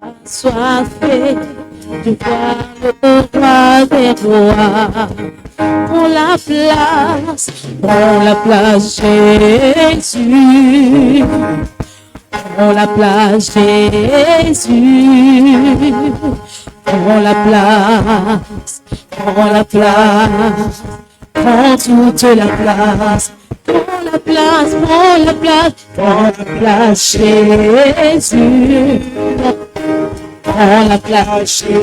assoiffé de voir le roi des rois. Prends la place Jésus. Prends la place Jésus. Prends la place, prends la place, prends toute la place. Prends la place, prends la place, prends la place Jésus. Prends la place Jésus.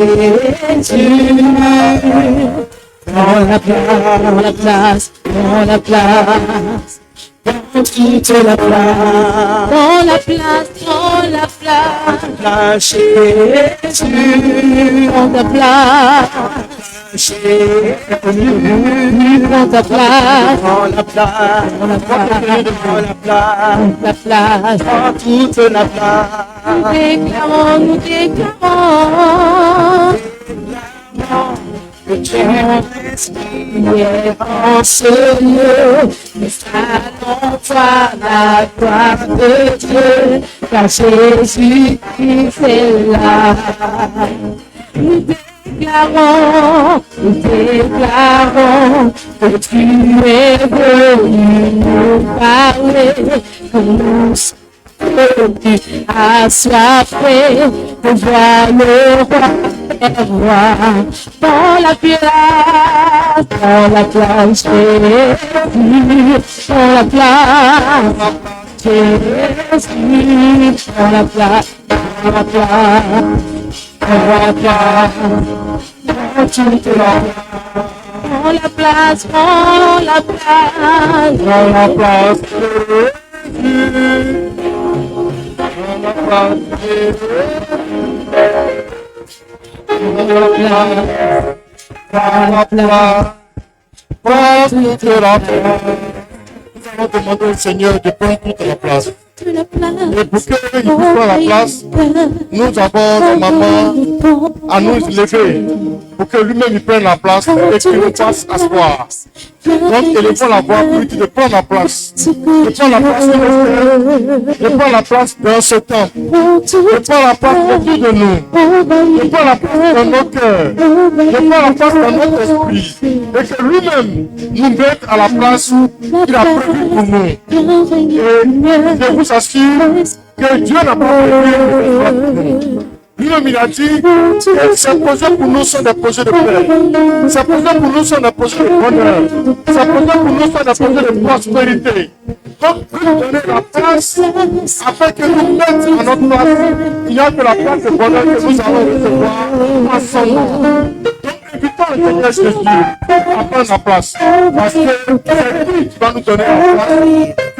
Prends la place, prends la place, prends la place. Prends toute la place, prends la place, prends la place, Jésus, prends ta place, Jésus, prends ta place, prends la place, prends la place, prends la place, prends toute la place. Nous déclarons, que tu es en ce lieu, nous allons voir la gloire de Dieu, car Jésus est là. Nous déclarons que tu es venu nous parler, que nous assoiffé de voir le roi dans la place, Jésus, dans la place, Jésus, dans la place, dans la place, dans la place, dans toute la place, dans la place, dans la place, Nous allons demander au Seigneur de prendre toute la place. Et pour qu'il prenne la place, nous avons maman à nous lever pour que lui-même il prenne la place et qu'il nous fasse asseoir. Donc élevons la voix pour lui de prendre la place. De prendre la place de prendre la place dans ce temps. De prendre la place autour de nous. De prendre la place dans nos cœurs. De prendre la place dans notre esprit. Et que lui-même nous mette à la place qu'il a prévue pour nous. Et je vous assure que Dieu n'a pas prévu pour nous. Lui-même il a dit que ces projets pour nous sont des projets de paix. Ces projets pour nous sont des projets de bonheur. Ces projets pour nous sont des projets de prospérité. Donc, nous donner la place afin que nous mettions à notre place. Il n'y a que la place de bonheur que nous allons recevoir ensemble. Donc, invitons le Seigneur Jésus à prendre la place. Parce que c'est lui qui va nous donner la place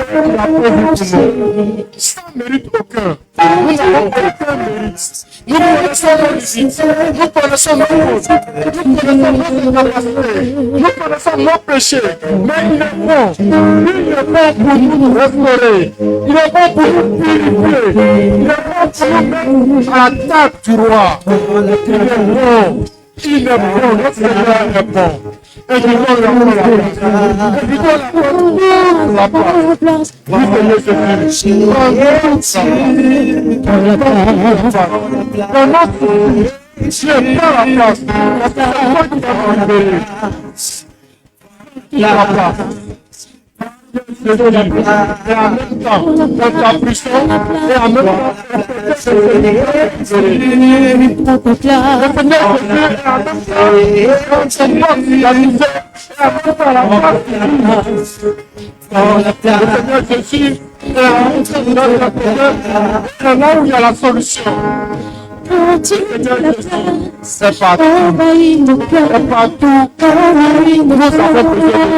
qu'il a prévu pour nous. Sans mérite aucun. Nous n'avons aucun mérite. Nous connaissons nos limites, nous connaissons nos fautes, nous connaissons nos incapacités, nous connaissons nos péchés, mais il est bon pour nous restaurer, il est bon pour nous purifier, il est bon pour nous mettre à la table du roi. Il est bon, notre Seigneur est bon. Et nous allons la place. Oui, Seigneur Jésus. Dans la place. La place. Et en même temps, dans ta puissance, et en même temps, là où il y a la solution. C'est partout. Nous avons besoin de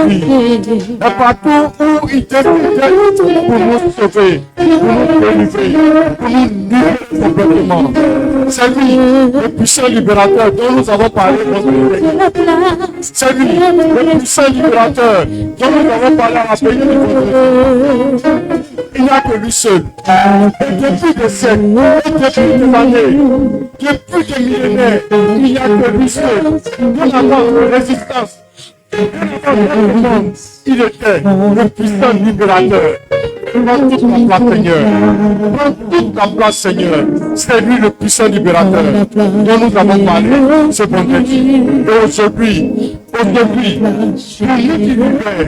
lui. C'est partout où il décide pour nous sauver, pour nous délivrer, pour nous libérer complètement. C'est lui, le puissant libérateur dont nous avons parlé aujourd'hui. C'est lui, le puissant libérateur dont nous avons parlé à la pays du monde. Il n'y a que lui seul. Et depuis des siècles, depuis des années, depuis des millénaires, il n'y a que lui seul. Nous n'avons de résistance. Il était le puissant libérateur. Prends toute la place, Seigneur. Prends toute la place, Seigneur. C'est lui le puissant libérateur dont nous avons parlé ce vendredi. Et aujourd'hui, pour nous qui libère,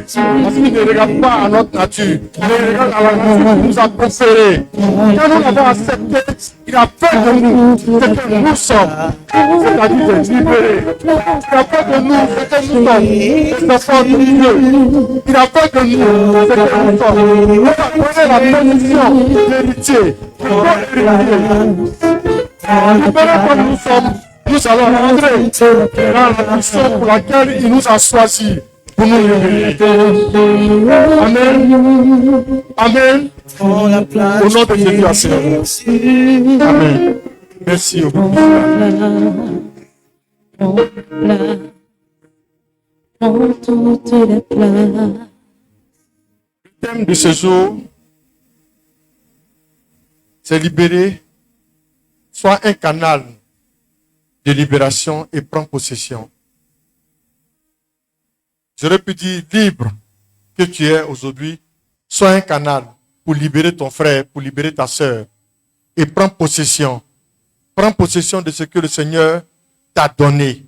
parce qu'il ne regarde pas à notre nature, il regarde à la nature qui nous a conféré. Quand nous l'avons accepté, il a fait de nous ce que nous sommes, c'est-à-dire de libérer. Il a fait de nous ce que nous sommes, des enfants de Dieu. Il a fait de nous ce que nous sommes. Il a donné la position d'héritier, de bon héritier. Libérés comme nous sommes, nous allons rentrer dans la mission pour laquelle il nous a choisis pour nous libérer. Amen. Amen. Au nom de Jésus à Seigneur. Amen. Merci au beaucoup. Le thème de ce jour, c'est libérer, soit un canal de libération et prends possession. J'aurais pu dire libre que tu es aujourd'hui, sois un canal pour libérer ton frère, pour libérer ta sœur et prends possession. Prends possession de ce que le Seigneur t'a donné.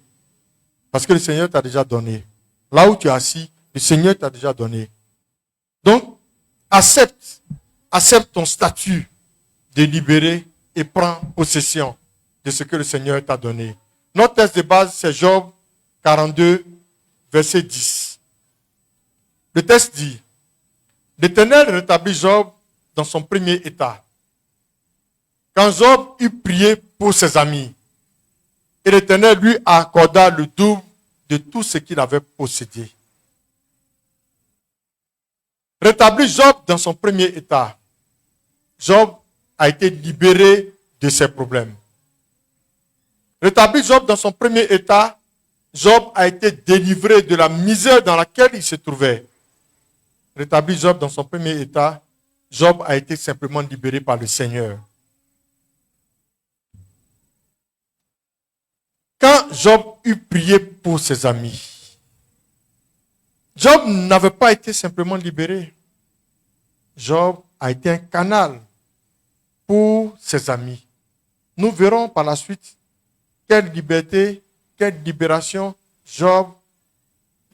Parce que le Seigneur t'a déjà donné. Là où tu es assis, le Seigneur t'a déjà donné. Donc, accepte ton statut de libérer et prends possession de ce que le Seigneur t'a donné. Notre texte de base, c'est Job 42, verset 10. Le texte dit, l'Éternel rétablit Job dans son premier état. Quand Job eut prié pour ses amis, et l'Éternel lui accorda le double de tout ce qu'il avait possédé. Rétablit Job dans son premier état. Job a été libéré de ses problèmes. Rétabli Job dans son premier état, Job a été délivré de la misère dans laquelle il se trouvait. Rétabli Job dans son premier état, Job a été simplement libéré par le Seigneur. Quand Job eut prié pour ses amis, Job n'avait pas été simplement libéré. Job a été un canal pour ses amis. Nous verrons par la suite quelle liberté, quelle libération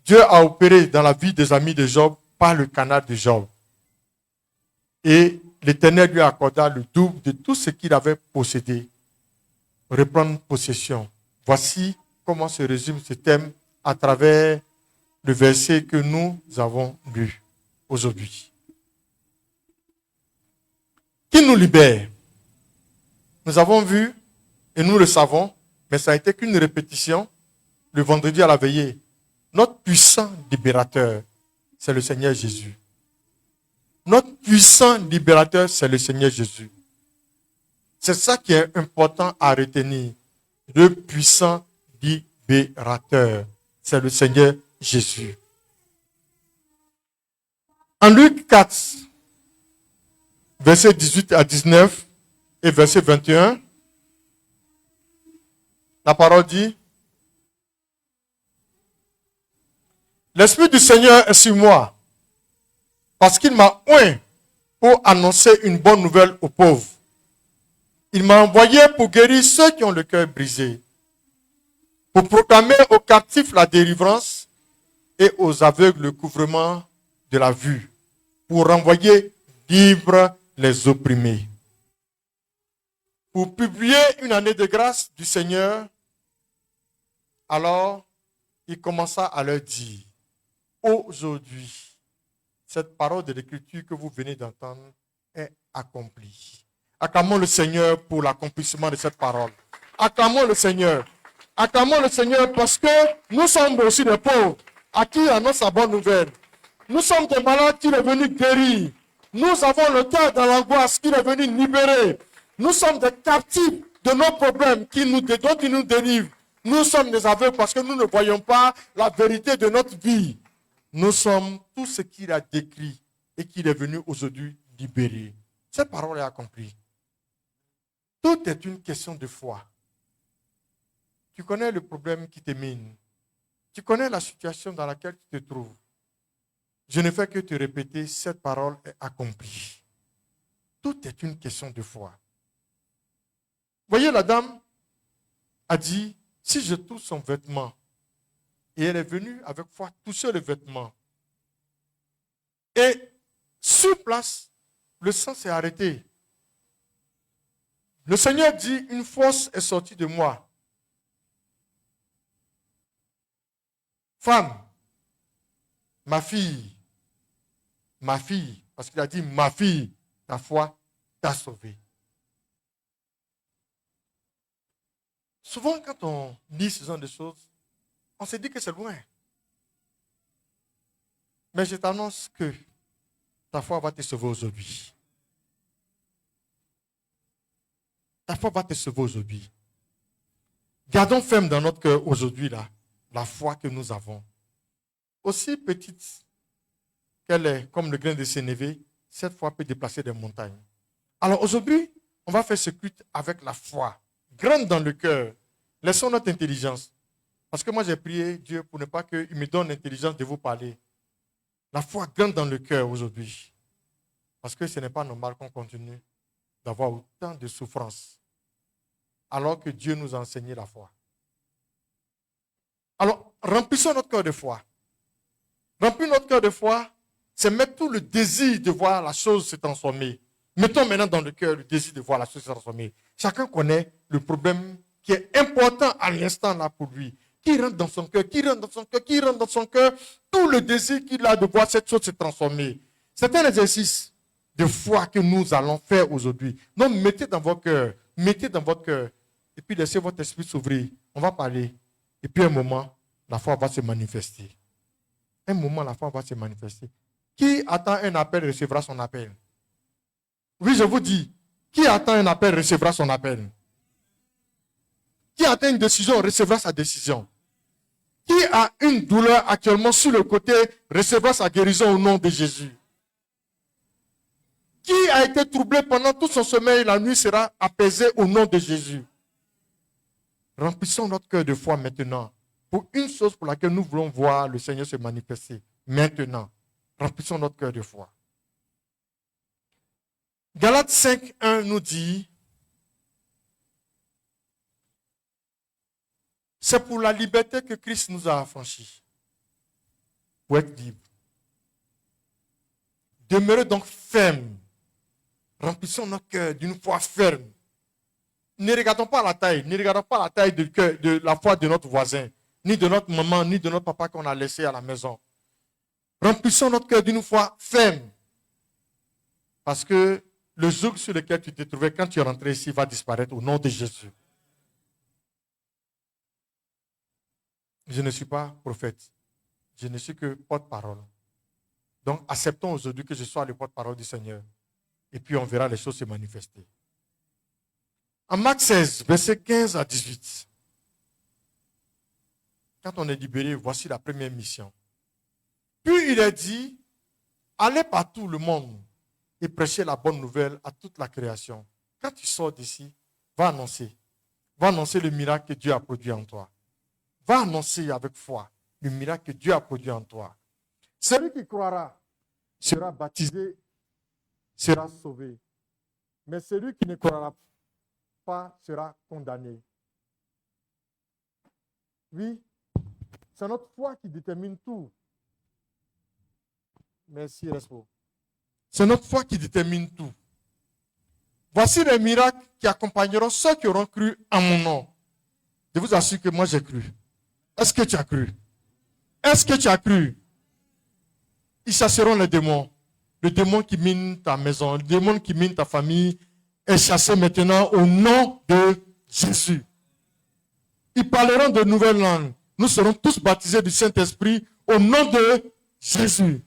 Dieu a opéré dans la vie des amis de Job par le canal de Job. Et l'Éternel lui accorda le double de tout ce qu'il avait possédé. Reprendre possession. Voici comment se résume ce thème à travers le verset que nous avons lu aujourd'hui. Qui nous libère? Nous avons vu, et nous le savons, mais ça n'a été qu'une répétition, le vendredi à la veillée. Notre puissant libérateur, c'est le Seigneur Jésus. Notre puissant libérateur, c'est le Seigneur Jésus. C'est ça qui est important à retenir. Le puissant libérateur, c'est le Seigneur Jésus. En Luc 4, versets 18 à 19 et verset 21, la parole dit, l'Esprit du Seigneur est sur moi, parce qu'il m'a oint pour annoncer une bonne nouvelle aux pauvres. Il m'a envoyé pour guérir ceux qui ont le cœur brisé, pour proclamer aux captifs la délivrance et aux aveugles le couvrement de la vue, pour renvoyer libres les opprimés. Pour publier une année de grâce du Seigneur, alors il commença à leur dire, aujourd'hui, cette parole de l'Écriture que vous venez d'entendre est accomplie. Acclamons le Seigneur pour l'accomplissement de cette parole. Acclamons le Seigneur. Acclamons le Seigneur parce que nous sommes aussi des pauvres à qui il annonce la bonne nouvelle. Nous sommes des malades qu'il est venu guérir. Nous avons le cœur dans l'angoisse qu'il est venu libérer. Nous sommes des captifs de nos problèmes dont il nous délivre. Nous sommes des aveugles parce que nous ne voyons pas la vérité de notre vie. Nous sommes tout ce qu'il a décrit et qu'il est venu aujourd'hui libérer. Cette parole est accomplie. Tout est une question de foi. Tu connais le problème qui te mine. Tu connais la situation dans laquelle tu te trouves. Je ne fais que te répéter, cette parole est accomplie. Tout est une question de foi. Voyez, la dame a dit, si je touche son vêtement, et elle est venue avec foi toucher le vêtement. Et sur place, le sang s'est arrêté. Le Seigneur dit, une force est sortie de moi. Femme, ma fille, parce qu'il a dit, ma fille, ta foi t'a sauvée. Souvent, quand on lit ce genre de choses, on se dit que c'est loin. Mais je t'annonce que ta foi va te sauver aujourd'hui. Ta foi va te sauver aujourd'hui. Gardons ferme dans notre cœur aujourd'hui la foi que nous avons. Aussi petite qu'elle est, comme le grain de sénévé, cette foi peut déplacer des montagnes. Alors aujourd'hui, on va faire ce culte avec la foi. Grande dans le cœur. Laissons notre intelligence. Parce que moi, j'ai prié Dieu pour ne pas qu'il me donne l'intelligence de vous parler. La foi grande dans le cœur aujourd'hui. Parce que ce n'est pas normal qu'on continue d'avoir autant de souffrances. Alors que Dieu nous a enseigné la foi. Alors, remplissons notre cœur de foi. Remplir notre cœur de foi, c'est mettre tout le désir de voir la chose se transformer. Mettons maintenant dans le cœur le désir de voir la chose se transformer. Chacun connaît le problème qui est important à l'instant là pour lui. Qui rentre dans son cœur, qui rentre dans son cœur, qui rentre dans son cœur, tout le désir qu'il a de voir cette chose se transformer. C'est un exercice de foi que nous allons faire aujourd'hui. Donc mettez dans votre cœur, et puis laissez votre esprit s'ouvrir. On va parler, et puis un moment, la foi va se manifester. Un moment, la foi va se manifester. Qui attend un appel recevra son appel. Oui, je vous dis, qui attend un appel recevra son appel. Qui attend une décision recevra sa décision. Qui a une douleur actuellement sur le côté recevra sa guérison au nom de Jésus. Qui a été troublé pendant tout son sommeil, la nuit sera apaisée au nom de Jésus. Remplissons notre cœur de foi maintenant. Pour une chose pour laquelle nous voulons voir le Seigneur se manifester. Maintenant, remplissons notre cœur de foi. Galates 5:1 nous dit, c'est pour la liberté que Christ nous a affranchis. Pour être libre. Demeurez donc fermes. Remplissons notre cœur d'une foi ferme. Ne regardons pas la taille. Ne regardons pas la taille de la foi de notre voisin, ni de notre maman, ni de notre papa qu'on a laissé à la maison. Remplissons notre cœur d'une foi ferme. Parce que le joug sur lequel tu te trouvais quand tu es rentré ici va disparaître au nom de Jésus. Je ne suis pas prophète. Je ne suis que porte-parole. Donc, acceptons aujourd'hui que je sois le porte-parole du Seigneur. Et puis, on verra les choses se manifester. En Marc 16, versets 15 à 18. Quand on est libéré, voici la première mission. Puis, il a dit, allez partout le monde et prêchez la bonne nouvelle à toute la création. Quand tu sors d'ici, va annoncer. Va annoncer le miracle que Dieu a produit en toi. Va annoncer avec foi le miracle que Dieu a produit en toi. Celui qui croira sera baptisé, sera sauvé. Mais celui qui ne croira pas sera condamné. Oui, c'est notre foi qui détermine tout. Merci, Respo. C'est notre foi qui détermine tout. Voici les miracles qui accompagneront ceux qui auront cru en mon nom. Je vous assure que moi j'ai cru. Est-ce que tu as cru? Est-ce que tu as cru? Ils chasseront les démons. Le démon qui mine ta maison, le démon qui mine ta famille est chassé maintenant au nom de Jésus. Ils parleront de nouvelles langues. Nous serons tous baptisés du Saint-Esprit au nom de Jésus.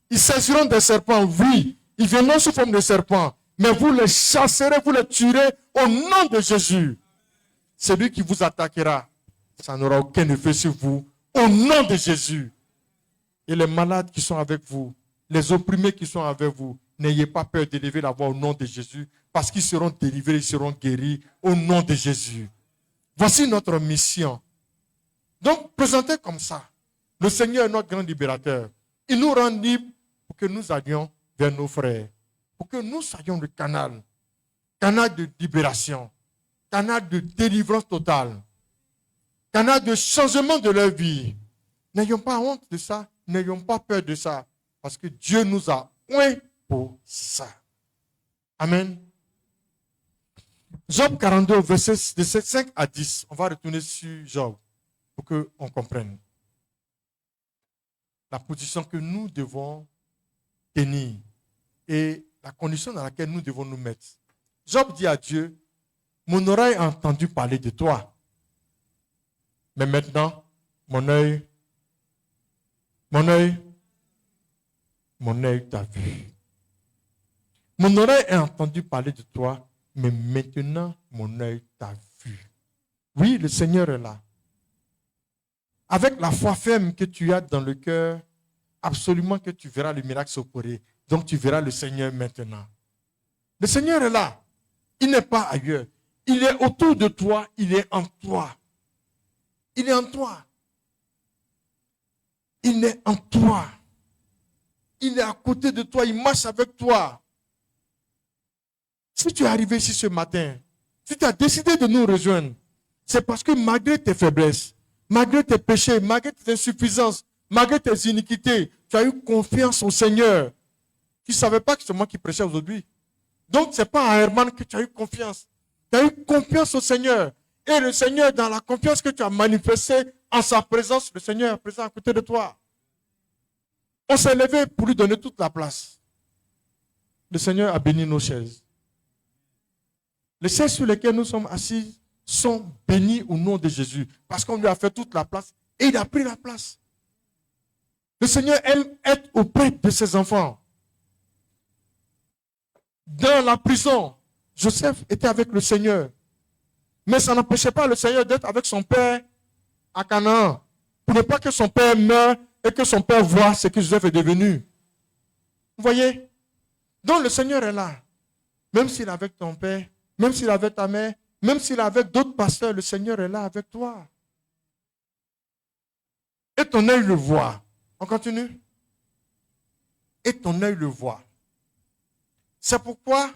Ils saisiront des serpents, oui. Ils viendront sous forme de serpents. Mais vous les chasserez, vous les tuerez au nom de Jésus. Celui qui vous attaquera, ça n'aura aucun effet sur vous au nom de Jésus. Et les malades qui sont avec vous, les opprimés qui sont avec vous, n'ayez pas peur d'élever la voix au nom de Jésus, parce qu'ils seront délivrés, ils seront guéris au nom de Jésus. Voici notre mission. Donc, présentez comme ça. Le Seigneur est notre grand libérateur. Il nous rend libres pour que nous allions vers nos frères. pour que nous soyons le canal de libération, canal de délivrance totale, canal de changement de leur vie. N'ayons pas honte de ça, n'ayons pas peur de ça, parce que Dieu nous a oint pour ça. Amen. Job 42, versets 5 à 10. On va retourner sur Job pour qu'on comprenne la position que nous devons tenir et la condition dans laquelle nous devons nous mettre. Job dit à Dieu, mon oreille a entendu parler de toi, mais maintenant, mon œil t'a vu. Mon oreille a entendu parler de toi, mais maintenant, mon œil t'a vu. Oui, le Seigneur est là. Avec la foi ferme que tu as dans le cœur, absolument que tu verras le miracle s'opérer. Donc tu verras le Seigneur maintenant. Le Seigneur est là. Il n'est pas ailleurs. Il est autour de toi, il est en toi. Il est en toi. Il est en toi. Il est à côté de toi, il marche avec toi. Si tu es arrivé ici ce matin, si tu as décidé de nous rejoindre, c'est parce que malgré tes faiblesses, malgré tes péchés, malgré tes insuffisances, malgré tes iniquités, tu as eu confiance au Seigneur. Tu ne savais pas que c'est moi qui prêchais aujourd'hui. Donc, ce n'est pas à Herman que tu as eu confiance. Tu as eu confiance au Seigneur. Et le Seigneur, dans la confiance que tu as manifestée en sa présence, le Seigneur est présent à côté de toi. On s'est levé pour lui donner toute la place. Le Seigneur a béni nos chaises. Les chaises sur lesquelles nous sommes assis sont bénies au nom de Jésus. Parce qu'on lui a fait toute la place et il a pris la place. Le Seigneur aime être auprès de ses enfants. Dans la prison, Joseph était avec le Seigneur. Mais ça n'empêchait pas le Seigneur d'être avec son père à Canaan. Pour ne pas que son père meure et que son père voit ce que Joseph est devenu. Vous voyez? Donc le Seigneur est là. Même s'il est avec ton père, même s'il est avec ta mère, même s'il est avec d'autres pasteurs, le Seigneur est là avec toi. Et ton œil le voit. On continue? Et ton œil le voit. C'est pourquoi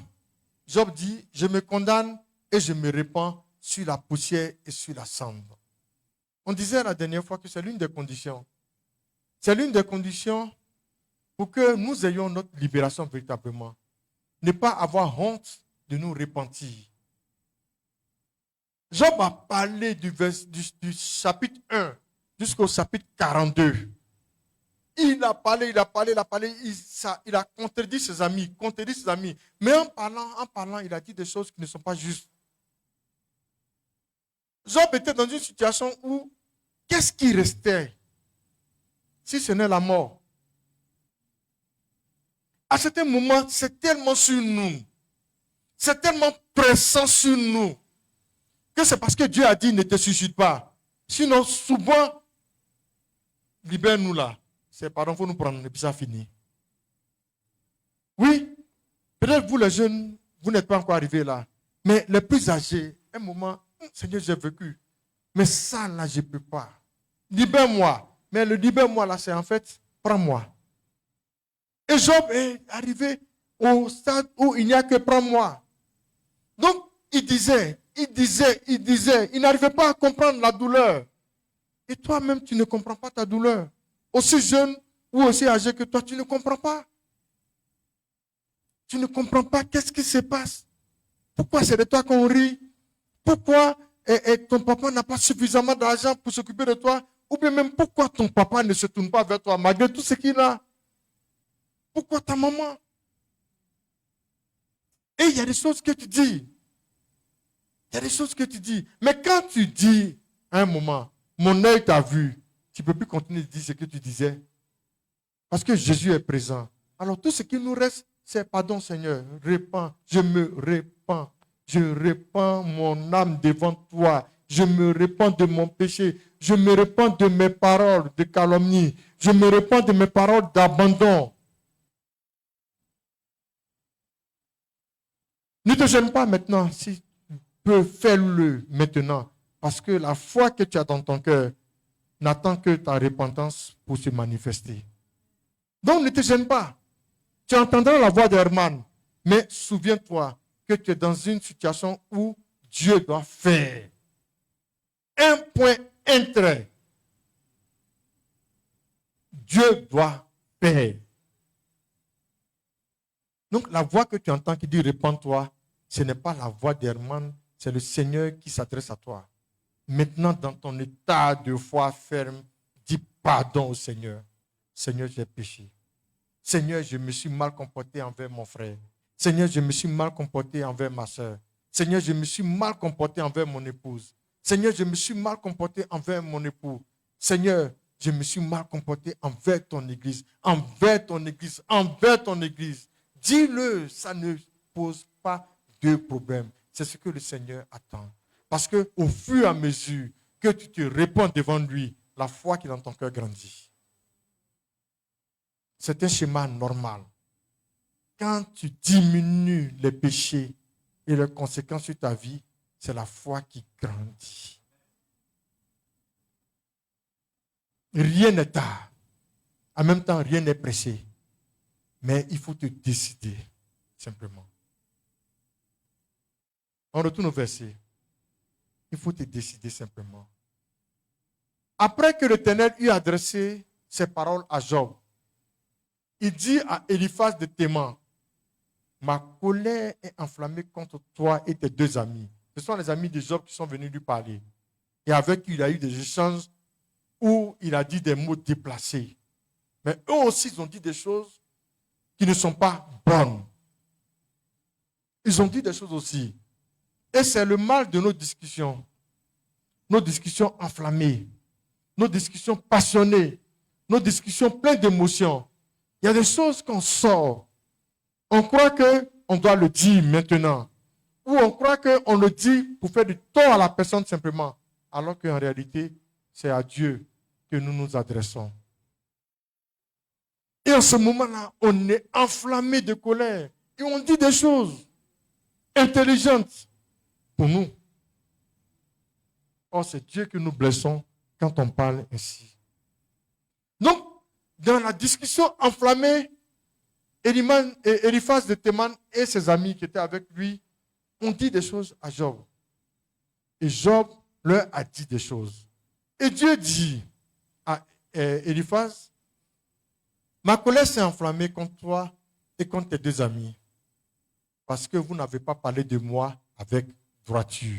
Job dit, je me condamne et je me répands sur la poussière et sur la cendre. On disait la dernière fois que c'est l'une des conditions. C'est l'une des conditions pour que nous ayons notre libération véritablement. Ne pas avoir honte de nous repentir. Job a parlé du chapitre 1 jusqu'au chapitre 42. Il a parlé, il a contredit ses amis. Mais en parlant, il a dit des choses qui ne sont pas justes. Job était dans une situation où, qu'est-ce qui restait si ce n'est la mort? À certains moments, c'est tellement sur nous, c'est tellement pressant sur nous, que c'est parce que Dieu a dit ne te suicide pas. Sinon, souvent, libère-nous là. C'est pardon, il faut nous prendre, et puis ça finit. Oui, peut-être vous les jeunes, vous n'êtes pas encore arrivés là. Mais les plus âgés, un moment, Seigneur, j'ai vécu. Mais ça là, je ne peux pas. Libère-moi. Mais le libère-moi là, c'est en fait, prends-moi. Et Job est arrivé au stade où il n'y a que prends-moi. Donc, il disait, il n'arrivait pas à comprendre la douleur. Et toi-même, tu ne comprends pas ta douleur. Aussi jeune ou aussi âgé que toi, tu ne comprends pas. Tu ne comprends pas qu'est-ce qui se passe. Pourquoi c'est de toi qu'on rit? Pourquoi ton papa n'a pas suffisamment d'argent pour s'occuper de toi? Ou bien même pourquoi ton papa ne se tourne pas vers toi malgré tout ce qu'il a? Pourquoi ta maman? Et il y a des choses que tu dis. Mais quand tu dis à un moment, mon œil t'a vu, tu ne peux plus continuer de dire ce que tu disais. Parce que Jésus est présent. Alors tout ce qui nous reste, c'est pardon Seigneur, répands, je me répands. Je répands mon âme devant toi. Je me répands de mon péché. Je me répands de mes paroles de calomnie. Je me répands de mes paroles d'abandon. Ne te gêne pas maintenant si tu peux faire-le maintenant. Parce que la foi que tu as dans ton cœur n'attend que ta repentance pour se manifester. Donc ne te gêne pas. Tu entendras la voix d'Herman. Mais souviens-toi que tu es dans une situation où Dieu doit faire. Un point, un trait. Dieu doit faire. Donc la voix que tu entends qui dit répands-toi, ce n'est pas la voix d'Herman, c'est le Seigneur qui s'adresse à toi. Maintenant, dans ton état de foi ferme, dis pardon au Seigneur. Seigneur, j'ai péché. Seigneur, je me suis mal comporté envers mon frère. Seigneur, je me suis mal comporté envers ma soeur. Seigneur, je me suis mal comporté envers mon épouse. Seigneur, je me suis mal comporté envers mon époux. Seigneur, je me suis mal comporté envers ton église. Envers ton église. Envers ton église. Dis-le, ça ne pose pas de problème. C'est ce que le Seigneur attend. Parce que au fur et à mesure que tu te répands devant lui, la foi qui est dans ton cœur grandit. C'est un schéma normal. Quand tu diminues les péchés et leurs conséquences sur ta vie, c'est la foi qui grandit. Rien n'est tard. En même temps, rien n'est pressé. Mais il faut te décider, simplement. On retourne au verset. Il faut te décider simplement. Après que l'Éternel eut adressé ses paroles à Job, il dit à Eliphaz de Théman, ma colère est enflammée contre toi et tes deux amis. Ce sont les amis de Job qui sont venus lui parler. Et avec qui il a eu des échanges où il a dit des mots déplacés. Mais eux aussi, ils ont dit des choses qui ne sont pas bonnes. Ils ont dit des choses aussi. Et c'est le mal de nos discussions. Nos discussions enflammées. Nos discussions passionnées. Nos discussions pleines d'émotions. Il y a des choses qu'on sort. On croit qu'on doit le dire maintenant. Ou on croit qu'on le dit pour faire du tort à la personne simplement. Alors qu'en réalité, c'est à Dieu que nous nous adressons. Et en ce moment-là, on est enflammé de colère. Et on dit des choses intelligentes pour nous. Or, c'est Dieu que nous blessons quand on parle ainsi. Donc, dans la discussion enflammée, Eliphaz de Théman et ses amis qui étaient avec lui ont dit des choses à Job. Et Job leur a dit des choses. Et Dieu dit à Eliphaz, ma colère s'est enflammée contre toi et contre tes deux amis, parce que vous n'avez pas parlé de moi avec droiture,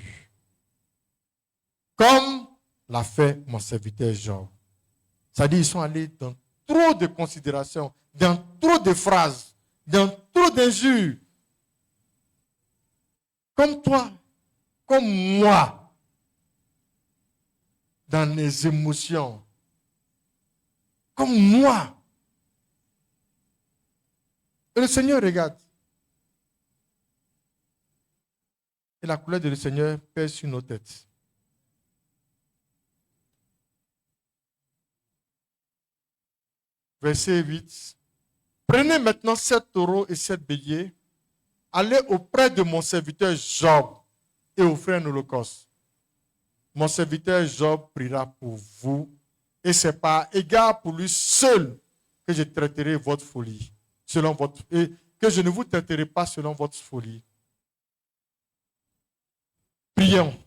comme l'a fait mon serviteur Job. C'est-à-dire, ils sont allés dans trop de considérations, dans trop de phrases, dans trop d'injures. Comme toi, comme moi, dans les émotions. Comme moi. Et le Seigneur regarde. Et la couleur du Seigneur pèse sur nos têtes. Verset 8. Prenez maintenant 7 taureaux et 7 béliers. Allez auprès de mon serviteur Job et offrez un holocauste. Mon serviteur Job priera pour vous. Et c'est par égard pour lui seul que je traiterai votre folie. Et que je ne vous traiterai pas selon votre folie. Prions.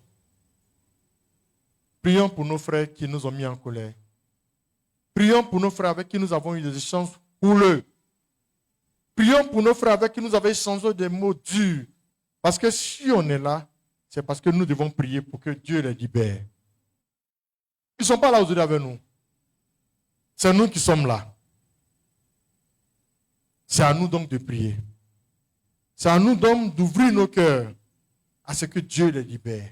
Prions pour nos frères qui nous ont mis en colère. Prions pour nos frères avec qui nous avons eu des échanges houleux. Prions pour nos frères avec qui nous avons échangé des mots durs. Parce que si on est là, c'est parce que nous devons prier pour que Dieu les libère. Ils ne sont pas là aujourd'hui avec nous. C'est nous qui sommes là. C'est à nous donc de prier. C'est à nous donc d'ouvrir nos cœurs à ce que Dieu les libère.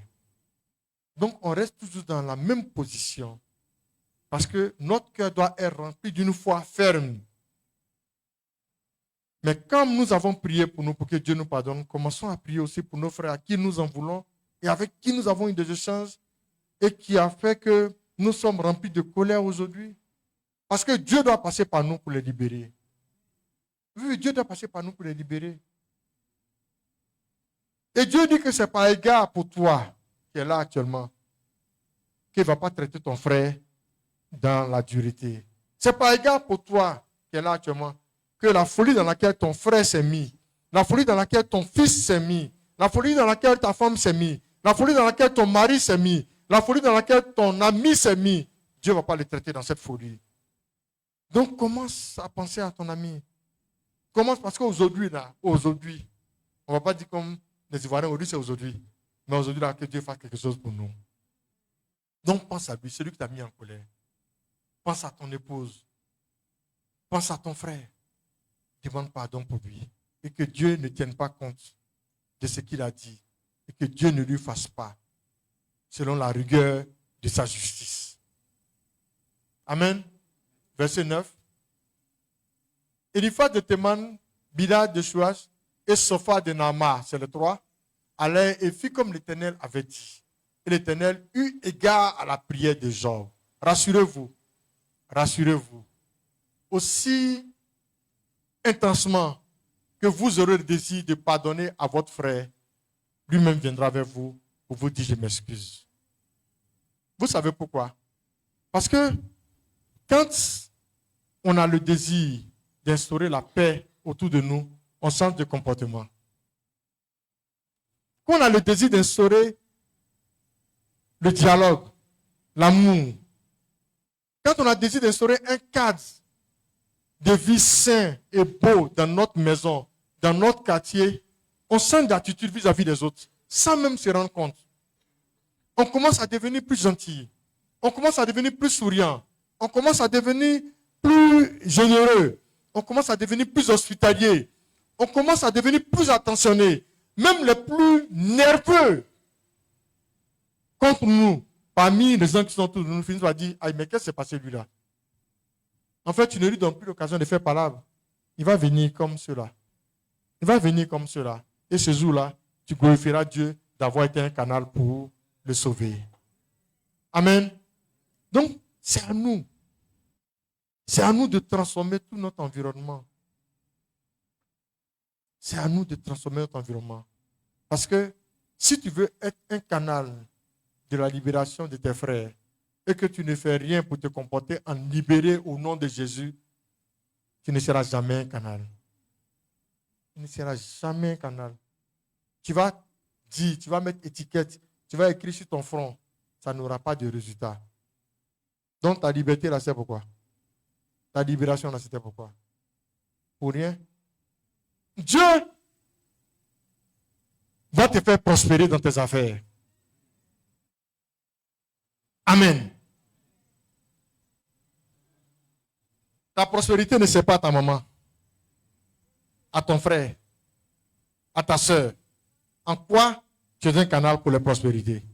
Donc on reste toujours dans la même position. Parce que notre cœur doit être rempli d'une foi ferme. Mais quand nous avons prié pour nous, pour que Dieu nous pardonne, commençons à prier aussi pour nos frères à qui nous en voulons et avec qui nous avons eu des échanges et qui a fait que nous sommes remplis de colère aujourd'hui. Parce que Dieu doit passer par nous pour les libérer. Oui, Dieu doit passer par nous pour les libérer. Et Dieu dit que c'est par égard pour toi qui est là actuellement qu'il ne va pas traiter ton frère dans la dureté. C'est par égard pour toi qui est là actuellement que la folie dans laquelle ton frère s'est mis, la folie dans laquelle ton fils s'est mis, la folie dans laquelle ta femme s'est mis, la folie dans laquelle ton mari s'est mis, la folie dans laquelle ton ami s'est mis, Dieu ne va pas les traiter dans cette folie. Donc commence à penser à ton ami. Commence parce qu'aujourd'hui, on ne va pas dire comme les Ivoiriens, aujourd'hui c'est aujourd'hui. Mais aujourd'hui, là, que Dieu fasse quelque chose pour nous. Donc pense à lui, celui qui t'a mis en colère. Pense à ton épouse. Pense à ton frère. Demande pardon pour lui. Et que Dieu ne tienne pas compte de ce qu'il a dit. Et que Dieu ne lui fasse pas selon la rigueur de sa justice. Amen. Verset 9. Eliphaz de Théman, Bildad de Shuach et Sophar de Naama, c'est le 3, allaient et fit comme l'Éternel avait dit. Et l'Éternel eut égard à la prière de Job. Rassurez-vous, rassurez-vous. Aussi intensement que vous aurez le désir de pardonner à votre frère, lui-même viendra vers vous pour vous dire je m'excuse. Vous savez pourquoi? Parce que quand on a le désir d'instaurer la paix autour de nous, on change de comportement. Quand on a le désir d'instaurer le dialogue, l'amour, quand on a le désir d'instaurer un cadre de vie sain et beau dans notre maison, dans notre quartier, on change d'attitude vis-à-vis des autres, sans même se rendre compte. On commence à devenir plus gentil, on commence à devenir plus souriant, on commence à devenir plus généreux, on commence à devenir plus hospitalier, on commence à devenir plus attentionné, même les plus nerveux contre nous, parmi les gens qui sont autour de nous, finissent par dire, ah, mais qu'est-ce qui s'est passé lui-là? En fait, tu ne lui donnes plus l'occasion de faire palabre. Il va venir comme cela. Il va venir comme cela. Et ce jour-là, tu glorifieras Dieu d'avoir été un canal pour le sauver. Amen. Donc, c'est à nous. C'est à nous de transformer tout notre environnement. C'est à nous de transformer notre environnement. Parce que si tu veux être un canal de la libération de tes frères et que tu ne fais rien pour te comporter en libéré au nom de Jésus, tu ne seras jamais un canal. Tu ne seras jamais un canal. Tu vas dire, tu vas mettre étiquette, tu vas écrire sur ton front, ça n'aura pas de résultat. Donc ta liberté là, c'est pourquoi? Ta libération là, c'était pourquoi? Pour rien. Dieu va te faire prospérer dans tes affaires. Amen. Ta prospérité ne sert pas à ta maman, à ton frère, à ta soeur. En quoi tu es un canal pour la prospérité?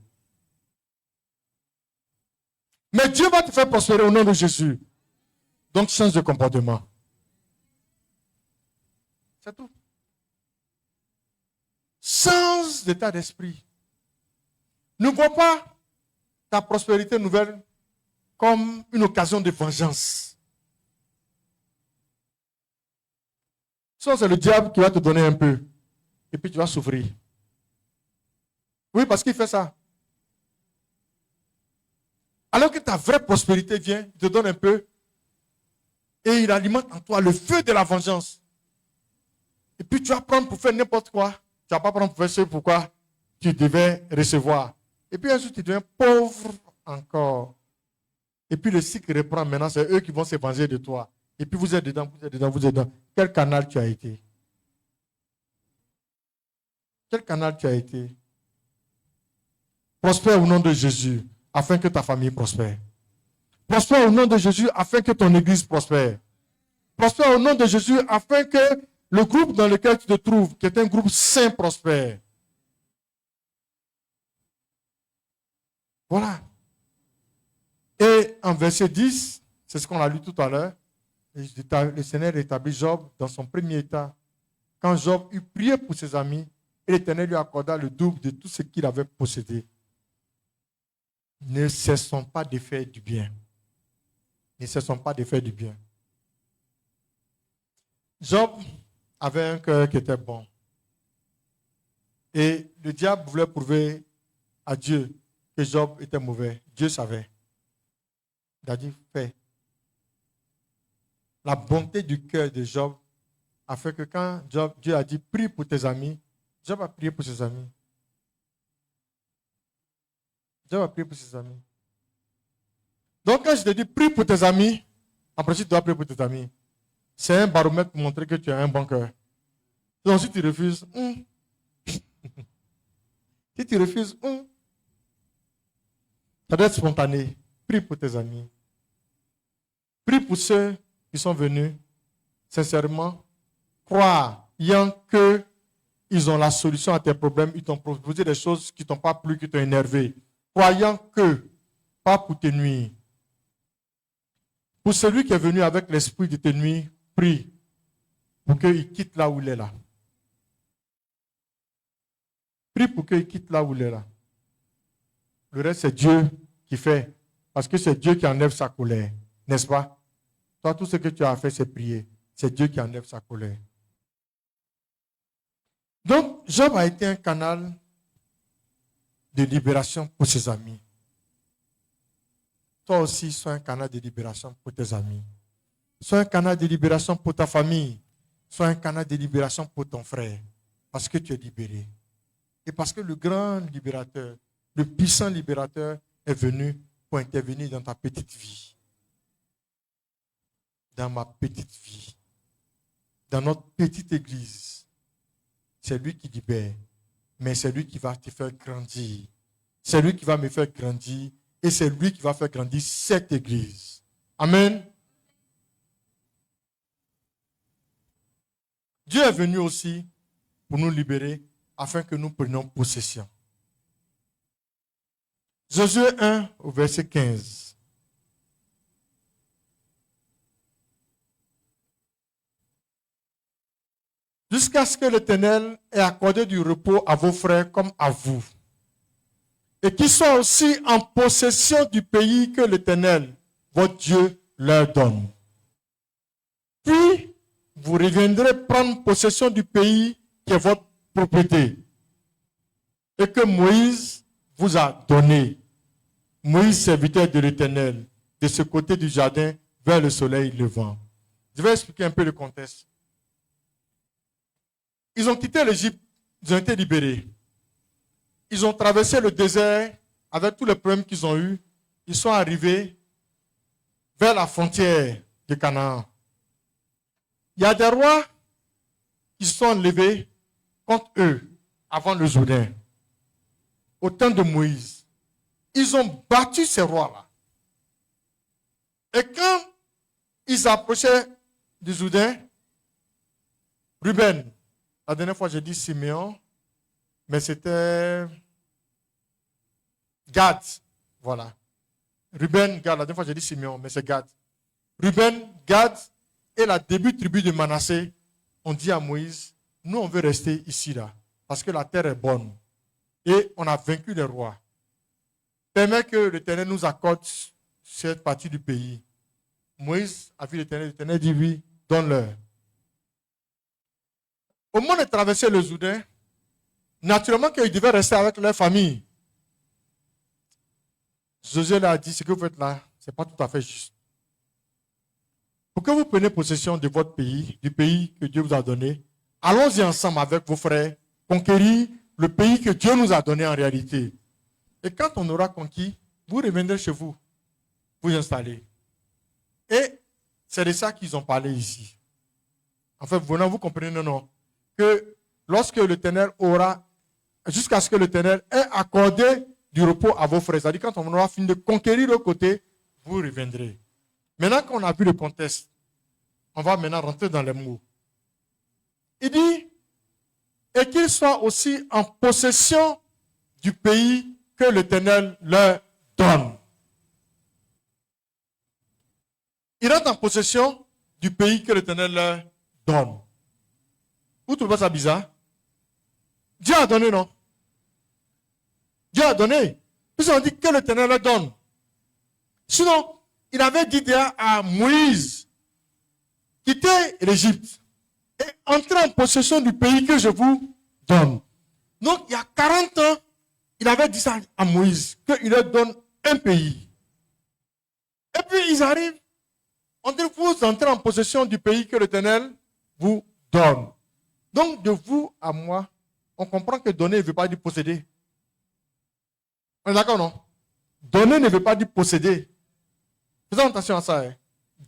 Mais Dieu va te faire prospérer au nom de Jésus. Donc change de comportement. C'est tout. Change d'état d'esprit. Ne vois pas ta prospérité nouvelle comme une occasion de vengeance. Soit c'est le diable qui va te donner un peu et puis tu vas souffrir. Oui, parce qu'il fait ça. Alors que ta vraie prospérité vient, il te donne un peu et il alimente en toi le feu de la vengeance. Et puis tu vas prendre pour faire n'importe quoi. Tu ne vas pas prendre pour faire ce pourquoi tu devais recevoir. Et puis un jour tu deviens pauvre encore. Et puis le cycle reprend maintenant, c'est eux qui vont se venger de toi. Et puis vous êtes dedans, vous êtes dedans, vous êtes dedans. Quel canal tu as été? Quel canal tu as été? Prospère au nom de Jésus, afin que ta famille prospère. Prospère au nom de Jésus, afin que ton église prospère. Prospère au nom de Jésus, afin que le groupe dans lequel tu te trouves, qui est un groupe saint, prospère. Voilà. Et en verset 10, c'est ce qu'on a lu tout à l'heure, le Seigneur établit Job dans son premier état. Quand Job eut prié pour ses amis, et l'Éternel lui accorda le double de tout ce qu'il avait possédé. Ne cessons pas de faire du bien. Ne cessons pas de faire du bien. Job avait un cœur qui était bon. Et le diable voulait prouver à Dieu que Job était mauvais. Dieu savait. Il a dit, fais. La bonté du cœur de Job afin que quand Dieu a dit prie pour tes amis, Job a prié pour ses amis. Job a prié pour ses amis. Donc quand je te dis prie pour tes amis, en principe tu dois prier pour tes amis. C'est un baromètre pour montrer que tu as un bon cœur. Donc si tu refuses, si tu refuses, ça doit être spontané. Prie pour tes amis. Prie pour ceux qui sont venus, sincèrement, croyant qu'ils ont la solution à tes problèmes, ils t'ont proposé des choses qui ne t'ont pas plu, qui t'ont énervé. Croyant que, pas pour te nuire. Pour celui qui est venu avec l'esprit de te nuire, prie pour qu'il quitte là où il est là. Prie pour qu'il quitte là où il est là. Le reste, c'est Dieu qui fait. Parce que c'est Dieu qui enlève sa colère. N'est-ce pas? Toi, tout ce que tu as fait, c'est prier. C'est Dieu qui enlève sa colère. Donc, Job a été un canal de libération pour ses amis. Toi aussi, sois un canal de libération pour tes amis. Sois un canal de libération pour ta famille. Sois un canal de libération pour ton frère. Parce que tu es libéré. Et parce que le grand libérateur, le puissant libérateur est venu pour intervenir dans ta petite vie. Dans ma petite vie. Dans notre petite église. C'est lui qui libère. Mais c'est lui qui va te faire grandir. C'est lui qui va me faire grandir. Et c'est lui qui va faire grandir cette église. Amen. Dieu est venu aussi pour nous libérer afin que nous prenions possession. Josué 1 au verset 15. Jusqu'à ce que l'Éternel ait accordé du repos à vos frères comme à vous, et qu'ils soient aussi en possession du pays que l'Éternel, votre Dieu, leur donne. Puis, vous reviendrez prendre possession du pays qui est votre propriété, et que Moïse vous a donné. Moïse, serviteur de l'Éternel, de ce côté du jardin, vers le soleil levant. Je vais expliquer un peu le contexte. Ils ont quitté l'Égypte, ils ont été libérés. Ils ont traversé le désert avec tous les problèmes qu'ils ont eus. Ils sont arrivés vers la frontière de Canaan. Il y a des rois qui se sont levés contre eux avant le Jourdain. Au temps de Moïse. Ils ont battu ces rois-là. Et quand ils approchaient du Jourdain, Ruben, la dernière fois j'ai dit Siméon, mais c'était Gad. Voilà. Ruben, Gad, la dernière fois j'ai dit Siméon, mais c'est Gad. Ruben, Gad et la début tribu de Manassé ont dit à Moïse, nous on veut rester ici là, parce que la terre est bonne. Et on a vaincu les rois. Permets que l'Éternel nous accorde cette partie du pays. Moïse a vu l'Éternel dit oui, donne-leur. Au moment de traverser le Jourdain, naturellement qu'ils devaient rester avec leur famille. Josué leur a dit, ce que vous faites là, ce n'est pas tout à fait juste. Pour que vous preniez possession de votre pays, du pays que Dieu vous a donné, allons-y ensemble avec vos frères, conquérir le pays que Dieu nous a donné en réalité. Et quand on aura conquis, vous reviendrez chez vous, vous installer. Et c'est de ça qu'ils ont parlé ici. En fait, vous comprenez, non, que lorsque l'Éternel aura, jusqu'à ce que l'Éternel ait accordé du repos à vos frères, c'est-à-dire quand on aura fini de conquérir le côté, vous reviendrez. Maintenant qu'on a vu le contexte, on va maintenant rentrer dans les mots. Il dit, et qu'ils soient aussi en possession du pays que l'Éternel leur donne. Ils rentrent en possession du pays que l'Éternel leur donne. Vous trouvez ça bizarre? Dieu a donné, non? Dieu a donné. Puis on dit que l'Éternel leur donne. Sinon, il avait dit déjà à Moïse, quittez l'Égypte et entrez en possession du pays que je vous donne. Donc, il y a 40 ans, il avait dit ça à Moïse, qu'il leur donne un pays. Et puis, ils arrivent, on dit, vous entrez en possession du pays que l'Éternel vous donne. Donc, de vous à moi, on comprend que donner ne veut pas dire posséder. On est d'accord, non? Donner ne veut pas dire posséder. Faisons attention à ça. Hein.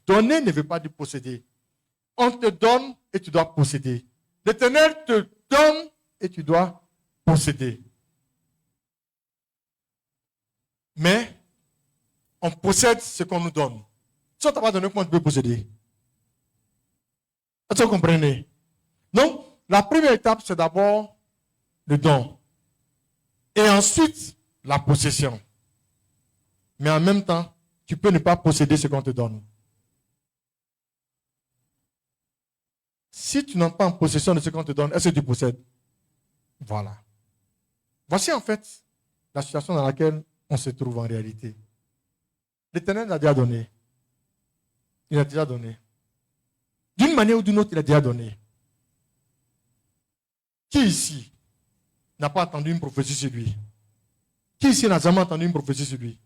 Donner ne veut pas dire posséder. On te donne et tu dois posséder. L'Éternel te donne et tu dois posséder. Mais on possède ce qu'on nous donne. Si on ne t'a pas donné, comment tu peux posséder? Est-ce que vous comprenez? Donc, la première étape, c'est d'abord le don. Et ensuite, la possession. Mais en même temps, tu peux ne pas posséder ce qu'on te donne. Si tu n'es pas en possession de ce qu'on te donne, est-ce que tu possèdes? Voilà. Voici en fait la situation dans laquelle on se trouve en réalité. L'Éternel a déjà donné. Il a déjà donné. D'une manière ou d'une autre, il a déjà donné. Qui ici n'a pas entendu une prophétie sur lui? Qui ici n'a jamais entendu une prophétie sur lui?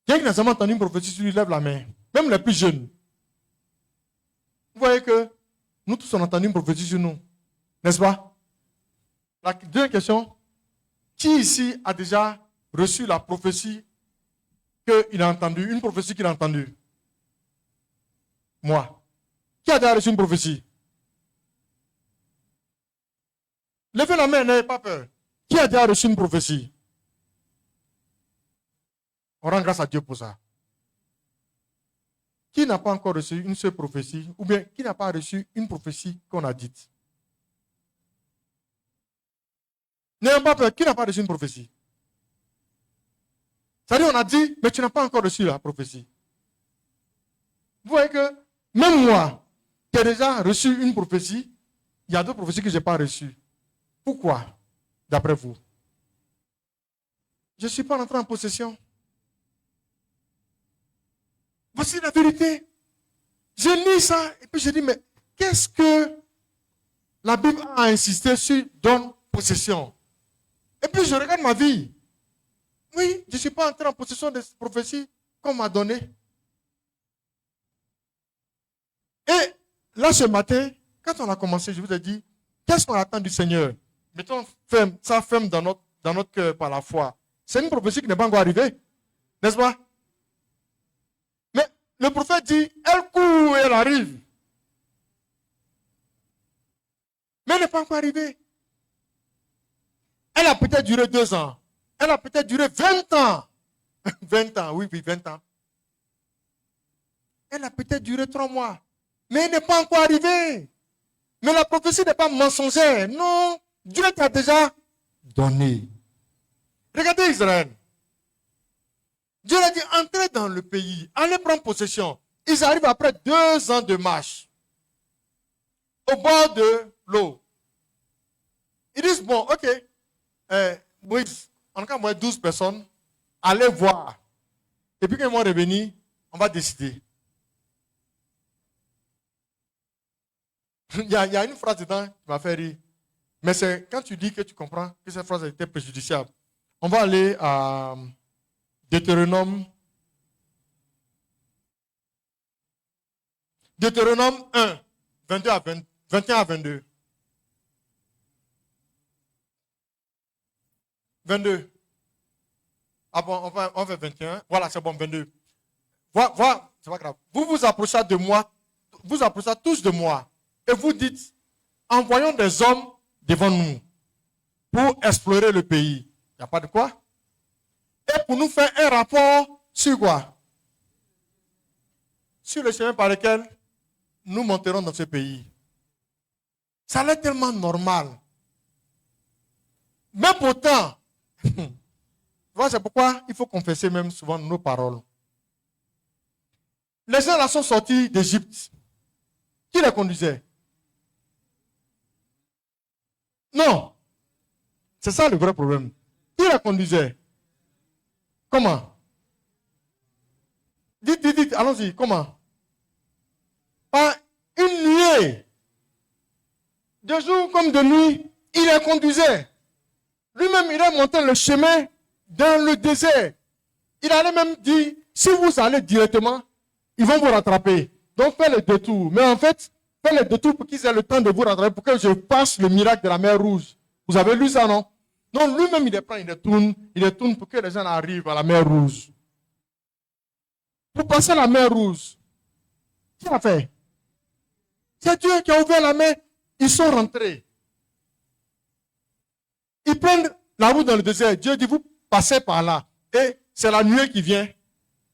Quelqu'un qui n'a jamais entendu une prophétie sur lui, lève la main. Même les plus jeunes. Vous voyez que nous tous on a entendu une prophétie sur nous. N'est-ce pas? La deuxième question. Qui ici a déjà reçu la prophétie qu'il a entendue? Une prophétie qu'il a entendue? Moi. Qui a déjà reçu une prophétie? Levez la main, n'ayez pas peur. Qui a déjà reçu une prophétie? On rend grâce à Dieu pour ça. Qui n'a pas encore reçu une seule prophétie, ou bien qui n'a pas reçu une prophétie qu'on a dite? N'ayez pas peur, qui n'a pas reçu une prophétie? C'est-à-dire, on a dit, mais tu n'as pas encore reçu la prophétie. Vous voyez que, même moi, qui ai déjà reçu une prophétie, il y a d'autres prophéties que je n'ai pas reçues. Pourquoi, d'après vous? Je ne suis pas entré en possession. Voici la vérité. Je lis ça et puis je dis, mais qu'est-ce que la Bible a insisté sur donne possession? Et puis je regarde ma vie. Oui, je ne suis pas entré en possession des prophéties qu'on m'a données. Et là, ce matin, quand on a commencé, je vous ai dit, qu'est-ce qu'on attend du Seigneur? Mettons ça ferme dans notre cœur par la foi. C'est une prophétie qui n'est pas encore arrivée. N'est-ce pas? Mais le prophète dit, elle court et elle arrive. Mais elle n'est pas encore arrivée. Elle a peut-être duré 2 ans. Elle a peut-être duré 20 ans. 20 ans, oui, 20 ans. Elle a peut-être duré 3 mois. Mais elle n'est pas encore arrivée. Mais la prophétie n'est pas mensongère. Non, Dieu t'a déjà donné. Regardez Israël. Dieu a dit, entrez dans le pays, allez prendre possession. Ils arrivent après 2 ans de marche. Au bord de l'eau. Ils disent, bon, ok. Moïse, en cas, moi, 12 personnes, allez voir. Et puis quand ils vont revenir, on va décider. Il y a une phrase dedans qui m'a fait rire. Mais c'est quand tu dis que tu comprends que cette phrase était préjudiciable. On va aller à Deutéronome 1, 21 à 22. 22. Ah bon, on fait 21. Voilà, c'est bon, 22. Voilà, c'est pas grave. Vous vous approchez de moi, vous approchez tous de moi, et vous dites, envoyons des hommes devant nous pour explorer le pays. Il n'y a pas de quoi? Et pour nous faire un rapport sur quoi? Sur le chemin par lequel nous monterons dans ce pays. Ça l'est tellement normal. Mais pourtant, c'est pourquoi il faut confesser même souvent nos paroles. Les gens là sont sortis d'Égypte. Qui les conduisait? Non. C'est ça le vrai problème. Qui les conduisait? Comment? Dites, allons-y, comment? Par une nuée. De jour comme de nuit, il les conduisait. Lui-même, il a monté le chemin dans le désert. Il allait même dire, si vous allez directement, ils vont vous rattraper. Donc, faites le détour. Mais en fait, fait les détours pour qu'ils aient le temps de vous rattraper, pour que je fasse le miracle de la mer Rouge. Vous avez lu ça, non? Non, lui-même, il les prend, il les tourne pour que les gens arrivent à la mer Rouge. Pour passer la mer Rouge, qui a fait? C'est Dieu qui a ouvert la mer. Ils sont rentrés. Ils prennent la route dans le désert. Dieu dit, vous passez par là. Et c'est la nuée qui vient.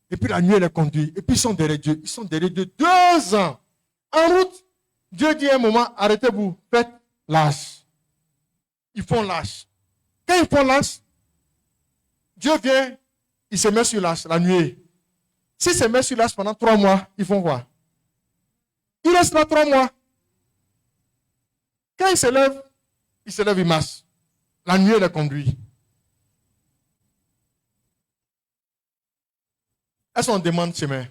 Et puis la nuée les conduit. Et puis ils sont derrière Dieu. Ils sont derrière Dieu 2 ans. En route, Dieu dit à un moment, arrêtez-vous, faites l'âge. Ils font l'âge. Quand ils font l'âge, Dieu vient, il se met sur l'âge, la nuée. S'il se met sur l'âge pendant 3 mois, ils font quoi? Il reste là 3 mois. Quand il se lève, il marche. La nuée les conduit. Est-ce qu'on demande chemin?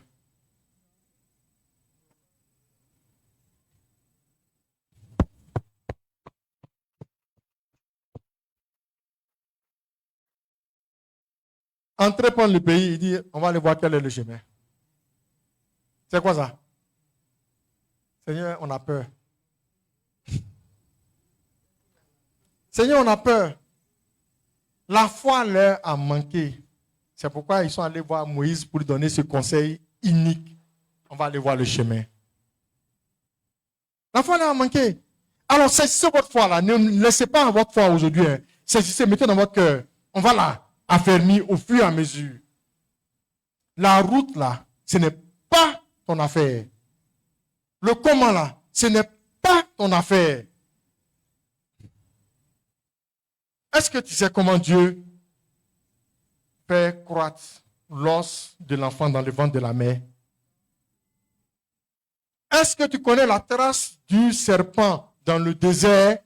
Entrez prendre le pays, il dit, on va aller voir quel est le chemin. C'est quoi ça? Seigneur, on a peur. Seigneur, on a peur. La foi leur a manqué. C'est pourquoi ils sont allés voir Moïse pour lui donner ce conseil unique. On va aller voir le chemin. La foi leur a manqué. Alors, saisissez votre foi là. Ne laissez pas votre foi aujourd'hui. Hein. Saisissez, mettez dans votre cœur. On va la affermir au fur et à mesure. La route là, ce n'est pas ton affaire. Le comment là, ce n'est pas ton affaire. Est-ce que tu sais comment Dieu fait croître l'os de l'enfant dans le ventre de la mère? Est-ce que tu connais la trace du serpent dans le désert?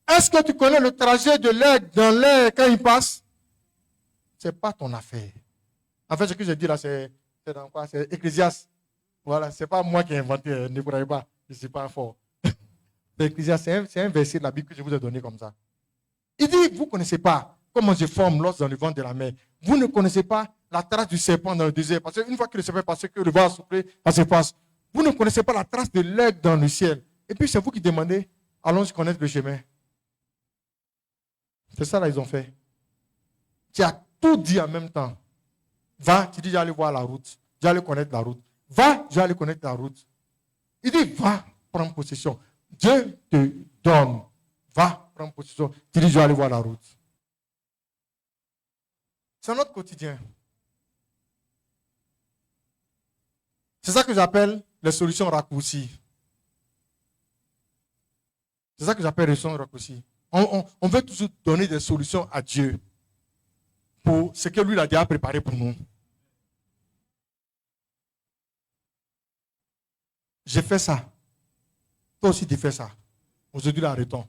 Est-ce que tu connais le trajet de l'aigle dans l'air quand il passe? Ce n'est pas ton affaire. En fait, ce que je dis là, c'est dans quoi? C'est Ecclésiaste. Voilà, ce n'est pas moi qui ai inventé, ne croyez pas, je ne suis pas fort. C'est Ecclésiaste, c'est un verset de la Bible que je vous ai donné comme ça. Il dit, vous ne connaissez pas comment je forme l'os dans le ventre de la mer. Vous ne connaissez pas la trace du serpent dans le désert. Parce qu'une fois que le serpent est passé, que le vent a soufflé, ça se passe. Vous ne connaissez pas la trace de l'aigle dans le ciel. Et puis c'est vous qui demandez, allons connaître le chemin. C'est ça là, ils ont fait. Tu as tout dit en même temps. Va, tu dis, j'allais voir la route. J'allais connaître la route. Va, j'allais connaître la route. Il dit, va prendre possession. Dieu te donne. Va prendre possession. Tu dis, je vais aller voir la route. C'est notre quotidien. C'est ça que j'appelle les solutions raccourcies. C'est ça que j'appelle les solutions raccourcies. On veut toujours donner des solutions à Dieu pour ce que lui a déjà préparé pour nous. J'ai fait ça. Toi aussi, tu fais ça. Aujourd'hui, arrêtons.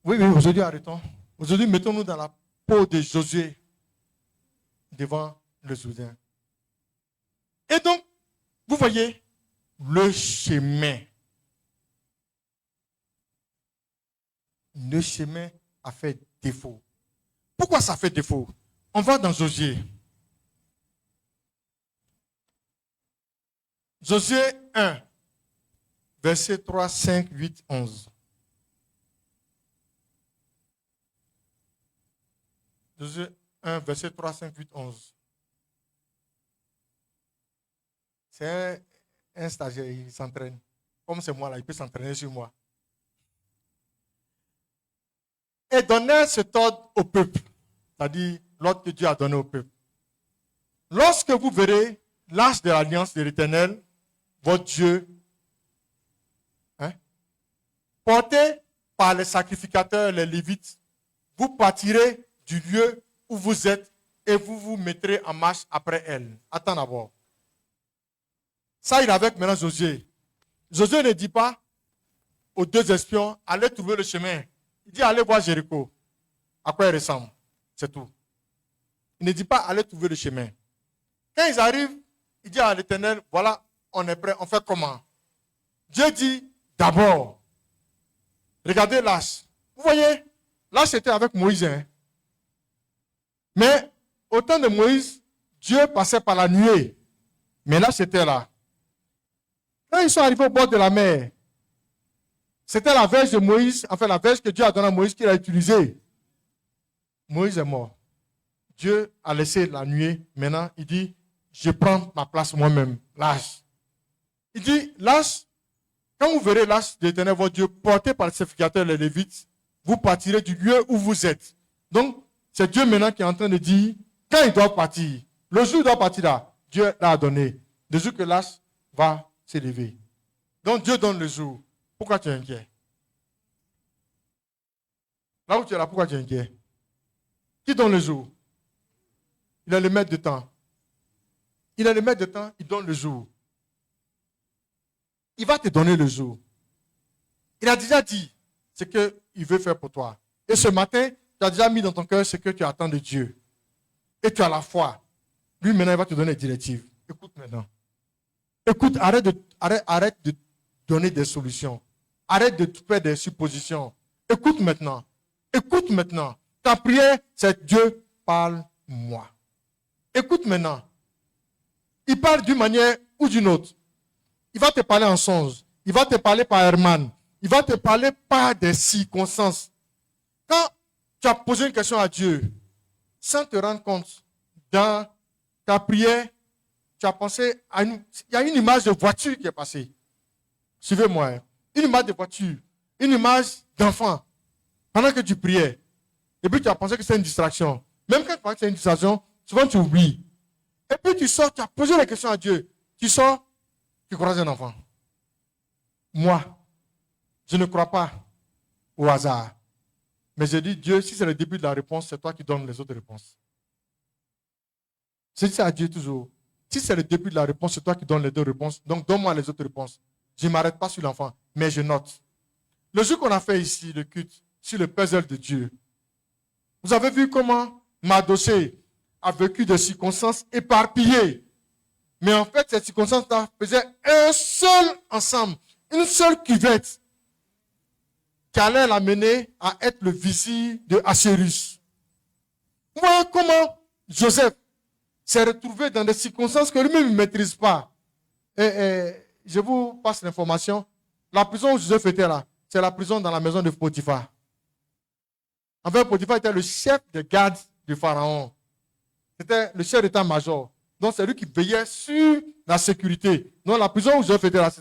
Oui, aujourd'hui, arrêtons. Aujourd'hui, mettons-nous dans la peau de Josué devant le Jourdain. Et donc, vous voyez, le chemin. Le chemin a fait défaut. Pourquoi ça fait défaut? On va dans Josué. Josué 1, verset 3, 5, 8, 11. Josué 1, verset 3, 5, 8, 11. C'est un stagiaire, il s'entraîne. Comme c'est moi là, il peut s'entraîner sur moi. Et donner cet ordre au peuple. C'est-à-dire l'ordre que Dieu a donné au peuple. Lorsque vous verrez l'arche de l'alliance de l'Éternel, votre Dieu, porté par les sacrificateurs, les Lévites, vous partirez du lieu où vous êtes et vous vous mettrez en marche après elle. Attends d'abord. Ça, il est avec maintenant Josué. Josué ne dit pas aux 2 espions, allez trouver le chemin. Il dit, allez voir Jéricho. À quoi il ressemble. C'est tout. Il ne dit pas, allez trouver le chemin. Quand ils arrivent, il dit à l'Éternel, voilà, on est prêt, on fait comment? Dieu dit, d'abord, regardez l'arche. Vous voyez, l'arche était avec Moïse. Hein? Mais au temps de Moïse, Dieu passait par la nuée. Mais l'arche était là. Quand ils sont arrivés au bord de la mer, c'était la verge de Moïse, enfin la verge que Dieu a donnée à Moïse qu'il a utilisée. Moïse est mort. Dieu a laissé la nuée. Maintenant, il dit, je prends ma place moi-même, l'âge. Il dit, l'âge, quand vous verrez l'âge de l'Éternel, votre Dieu, porté par le sacrificateur les Lévites, vous partirez du lieu où vous êtes. Donc, c'est Dieu maintenant qui est en train de dire, quand il doit partir, le jour où il doit partir là, Dieu l'a donné. Le jour que l'âge va s'élever. Donc, Dieu donne le jour. Pourquoi tu es inquiet? Là où tu es là, pourquoi tu es inquiet? Qui donne le jour? Il est le maître de temps. Il est le maître de temps, il donne le jour. Il va te donner le jour. Il a déjà dit ce qu'il veut faire pour toi. Et ce matin, tu as déjà mis dans ton cœur ce que tu attends de Dieu. Et tu as la foi. Lui, maintenant, il va te donner des directives. Écoute maintenant. Écoute, arrête de donner des solutions. Arrête de faire des suppositions. Écoute maintenant. Écoute maintenant. Ta prière, c'est Dieu, parle-moi. Écoute maintenant. Il parle d'une manière ou d'une autre. Il va te parler en songe. Il va te parler par Herman. Il va te parler par des circonstances. Quand tu as posé une question à Dieu, sans te rendre compte, dans ta prière, tu as pensé à il y a une image de voiture qui est passée. Suivez-moi. Hein. Une image de voiture. Une image d'enfant. Pendant que tu priais. Et puis tu as pensé que c'est une distraction. Même quand tu penses que c'est une distraction, souvent tu oublies. Et puis tu sors, tu as posé la question à Dieu. Tu sors, tu croises un enfant. Moi, je ne crois pas au hasard. Mais je dis, Dieu, si c'est le début de la réponse, c'est toi qui donnes les autres réponses. Je dis ça à Dieu toujours. Si c'est le début de la réponse, c'est toi qui donnes les deux réponses. Donc donne-moi les autres réponses. Je ne m'arrête pas sur l'enfant, mais je note. Le jour qu'on a fait ici, le culte, sur le puzzle de Dieu, vous avez vu comment Madoché a vécu des circonstances éparpillées. Mais en fait, ces circonstances-là faisaient un seul ensemble, une seule cuvette qui allait l'amener à être le vizir de Assyrus. Vous voyez comment Joseph s'est retrouvé dans des circonstances que lui-même ne maîtrise pas. Et je vous passe l'information. La prison où Joseph était là, c'est la prison dans la maison de Potiphar. En fait, Potiphar était le chef de garde du pharaon. C'était le chef d'état-major. Donc, c'est lui qui veillait sur la sécurité. Donc, la prison où Joseph était là,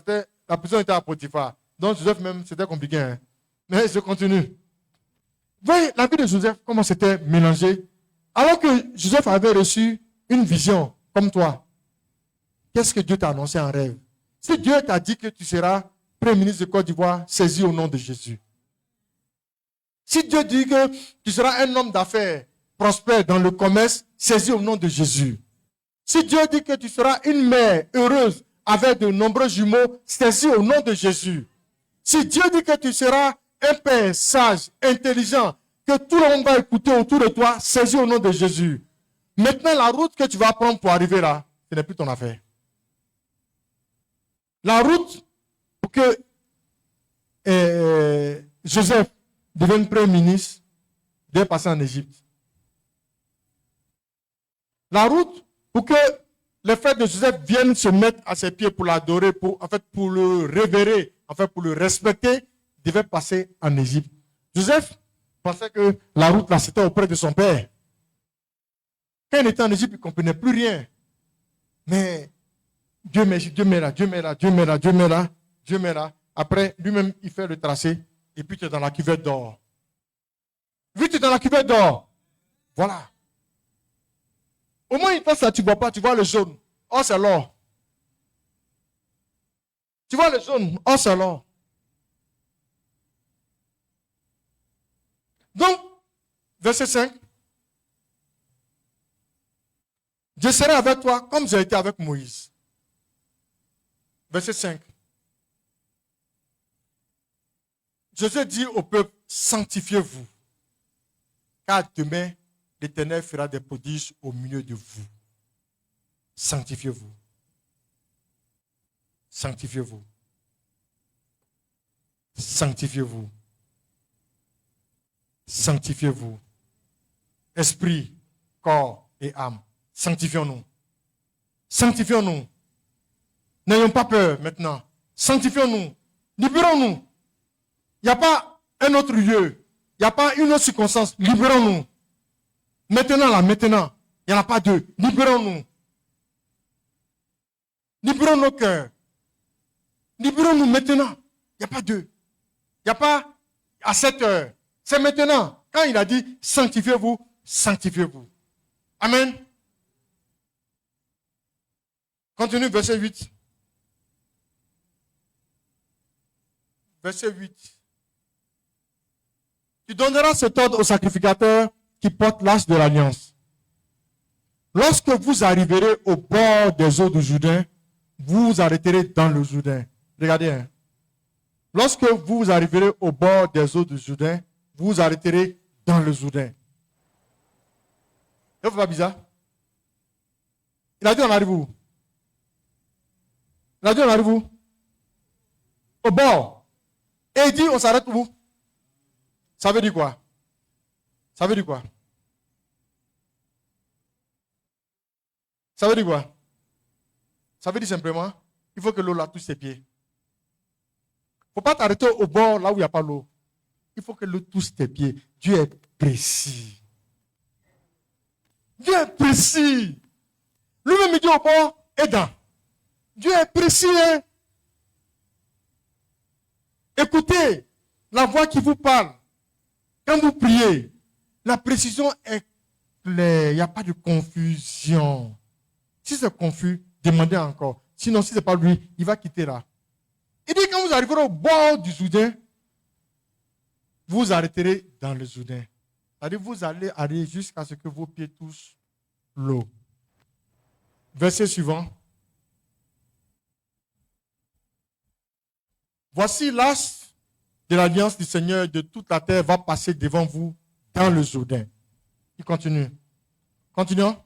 la prison était à Potiphar. Donc, Joseph même, c'était compliqué. Hein? Mais je continue. Vous voyez la vie de Joseph, comment c'était mélangé. Alors que Joseph avait reçu une vision, comme toi. Qu'est-ce que Dieu t'a annoncé en rêve? Si Dieu t'a dit que tu seras Premier ministre de Côte d'Ivoire, saisi au nom de Jésus. Si Dieu dit que tu seras un homme d'affaires prospère dans le commerce, saisi au nom de Jésus. Si Dieu dit que tu seras une mère heureuse avec de nombreux jumeaux, saisi au nom de Jésus. Si Dieu dit que tu seras un père sage, intelligent, que tout le monde va écouter autour de toi, saisi au nom de Jésus. Maintenant, la route que tu vas prendre pour arriver là, ce n'est plus ton affaire. La route pour que Joseph devienne premier ministre, doit passer en Égypte. La route pour que les frères de Joseph viennent se mettre à ses pieds pour l'adorer, pour le révérer, pour le respecter, devait passer en Égypte. Joseph pensait que la route là, c'était auprès de son père. Quand il était en Égypte, il ne comprenait plus rien. Mais Dieu met là. Après, lui-même, il fait le tracé. Et puis, tu es dans la cuvette d'or. Vu que tu es dans la cuvette d'or. Voilà. Au moins, une fois ça, tu ne vois pas, tu vois le jaune. Oh, c'est l'or. Tu vois le jaune. Oh, c'est l'or. Donc, verset 5. Je serai avec toi comme j'ai été avec Moïse. Verset 5. Josué dit au peuple, sanctifiez-vous, car demain, l'Éternel fera des prodiges au milieu de vous. Sanctifiez-vous. Sanctifiez-vous. Sanctifiez-vous. Sanctifiez-vous. Esprit, corps et âme. Sanctifions-nous. Sanctifions-nous. N'ayons pas peur maintenant. Sanctifions-nous. Libérons-nous. Il n'y a pas un autre lieu. Il n'y a pas une autre circonstance. Libérons-nous. Maintenant, là, maintenant. Il n'y en a pas deux. Libérons-nous. Libérons nos cœurs. Libérons-nous maintenant. Il n'y a pas deux. Il n'y a pas à 7 heures. C'est maintenant. Quand il a dit sanctifiez-vous, sanctifiez-vous. Amen. Continue, verset 8. Verset 8. Tu donneras cet ordre au sacrificateur qui porte l'âge de l'alliance. Lorsque vous arriverez au bord des eaux du Jourdain, vous vous arrêterez dans le Jourdain. Regardez. Hein. Lorsque vous arriverez au bord des eaux du Jourdain, vous vous arrêterez dans le Jourdain. Ça fait pas bizarre? Il a dit on arrive où? Il a dit on arrive où? Au bord. Et il dit on s'arrête où? Ça veut dire quoi? Ça veut dire quoi? Ça veut dire quoi? Ça veut dire simplement, il faut que l'eau la touche ses pieds. Il ne faut pas t'arrêter au bord là où il n'y a pas l'eau. Il faut que l'eau touche tes pieds. Dieu est précis. Dieu est précis. Lui-même il dit au bord et dans. Dieu est précis. Hein? Écoutez la voix qui vous parle. Quand vous priez, la précision est claire. Il n'y a pas de confusion. Si c'est confus, demandez encore. Sinon, si ce n'est pas lui, il va quitter là. Il dit quand vous arriverez au bord du Jourdain, vous vous arrêterez dans le Jourdain. C'est-à-dire vous allez aller jusqu'à ce que vos pieds touchent l'eau. Verset suivant. Voici l'âge de l'alliance du Seigneur de toute la terre va passer devant vous dans le Jourdain. Il continue. Continuons.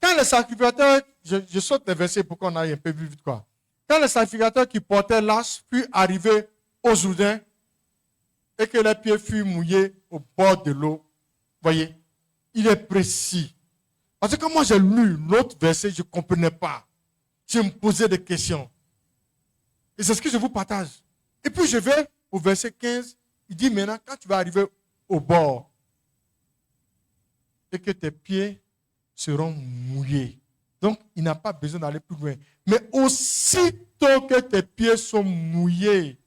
Quand les sacrificateurs, je saute les versets pour qu'on aille un peu plus vite quoi. Quand les sacrificateurs qui portaient l'âge furent arrivés au Jourdain et que leurs pieds furent mouillés au bord de l'eau, voyez, il est précis. Parce que quand moi j'ai lu l'autre verset, je ne comprenais pas. Je me posais des questions. Et c'est ce que je vous partage. Et puis je vais au verset 15, il dit maintenant, quand tu vas arriver au bord et que tes pieds seront mouillés. Donc, il n'a pas besoin d'aller plus loin. Mais aussitôt que tes pieds sont mouillés,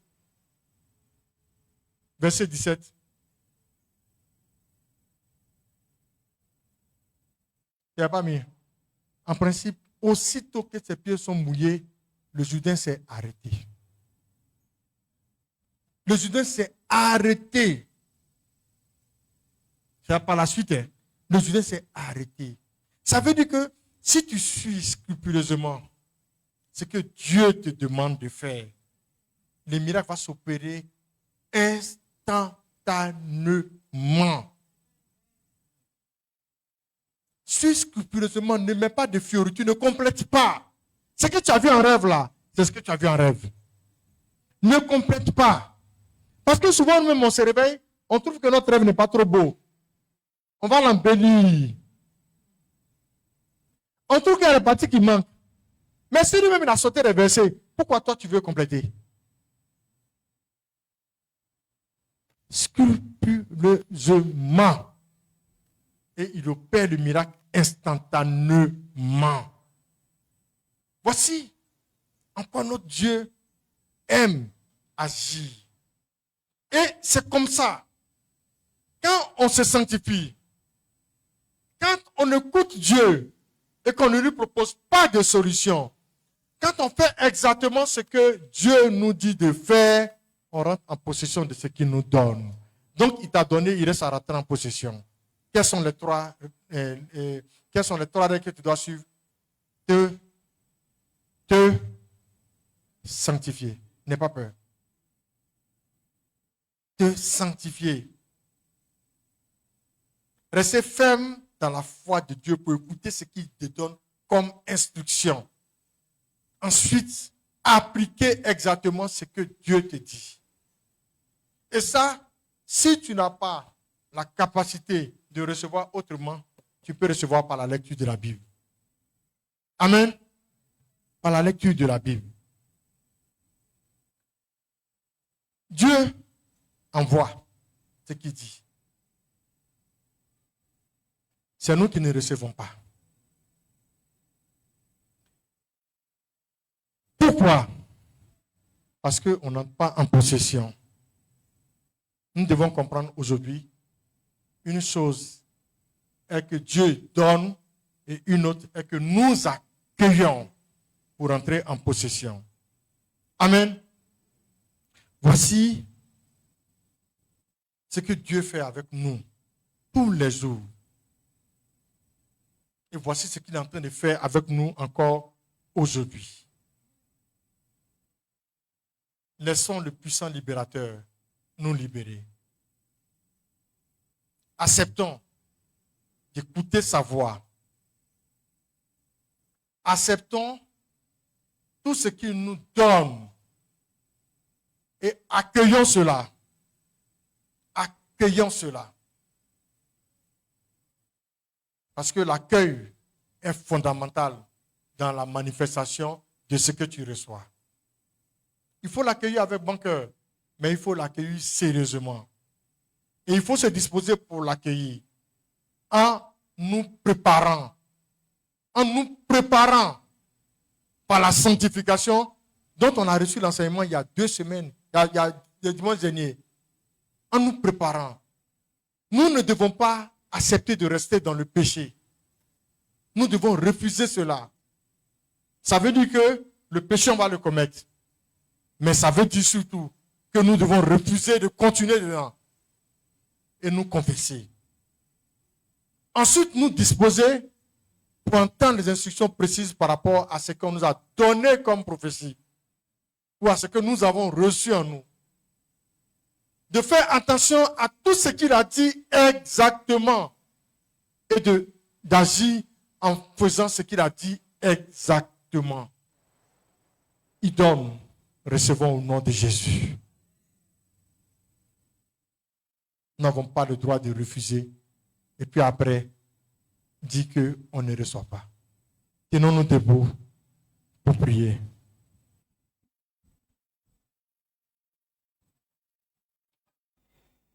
verset 17. Il n'y a pas mis. En principe, aussitôt que tes pieds sont mouillés, le Jourdain s'est arrêté. Le Jourdain s'est arrêté. C'est par la suite. Hein. Le Jourdain s'est arrêté. Ça veut dire que si tu suis scrupuleusement ce que Dieu te demande de faire, le miracle va s'opérer instantanément. Suis scrupuleusement, ne mets pas de fioritures, ne complète pas. Ce que tu as vu en rêve là, c'est ce que tu as vu en rêve. Ne complète pas. Parce que souvent, même on se réveille, on trouve que notre rêve n'est pas trop beau. On va l'embellir. On trouve qu'il y a des parties qui manquent. Mais si lui-même il a sauté les versets, pourquoi toi tu veux compléter? Scrupuleusement. Et il opère le miracle instantanément. Voici en quoi notre Dieu aime agir. Et c'est comme ça. Quand on se sanctifie, quand on écoute Dieu et qu'on ne lui propose pas de solution, quand on fait exactement ce que Dieu nous dit de faire, on rentre en possession de ce qu'il nous donne. Donc, il t'a donné, il reste à rentrer en possession. Quels sont les trois règles que tu dois suivre? Te sanctifier. N'aie pas peur. Te sanctifier. Restez ferme dans la foi de Dieu pour écouter ce qu'il te donne comme instruction. Ensuite, appliquer exactement ce que Dieu te dit. Et ça, si tu n'as pas la capacité de recevoir autrement, tu peux recevoir par la lecture de la Bible. Amen. Par la lecture de la Bible. Dieu envoie ce qu'il dit. C'est nous qui ne recevons pas. Pourquoi? Parce qu'on n'entre pas en possession. Nous devons comprendre aujourd'hui une chose est que Dieu donne et une autre est que nous accueillons pour entrer en possession. Amen. Voici ce que Dieu fait avec nous tous les jours. Et voici ce qu'il est en train de faire avec nous encore aujourd'hui. Laissons le puissant libérateur nous libérer. Acceptons d'écouter sa voix. Acceptons tout ce qu'il nous donne et accueillons cela. Accueillons cela. Parce que l'accueil est fondamental dans la manifestation de ce que tu reçois. Il faut l'accueillir avec bon cœur, mais il faut l'accueillir sérieusement. Et il faut se disposer pour l'accueillir en nous préparant par la sanctification dont on a reçu l'enseignement il y a 2 semaines, il y a le dimanche dernier. En nous préparant. Nous ne devons pas accepter de rester dans le péché. Nous devons refuser cela. Ça veut dire que le péché, on va le commettre. Mais ça veut dire surtout que nous devons refuser de continuer dedans et nous confesser. Ensuite, nous disposer pour entendre les instructions précises par rapport à ce qu'on nous a donné comme prophétie ou à ce que nous avons reçu en nous. De faire attention à tout ce qu'il a dit exactement et d'agir en faisant ce qu'il a dit exactement. Il donne, recevons au nom de Jésus. Nous n'avons pas le droit de refuser et puis après dire qu'on ne reçoit pas. Tenons-nous debout pour prier.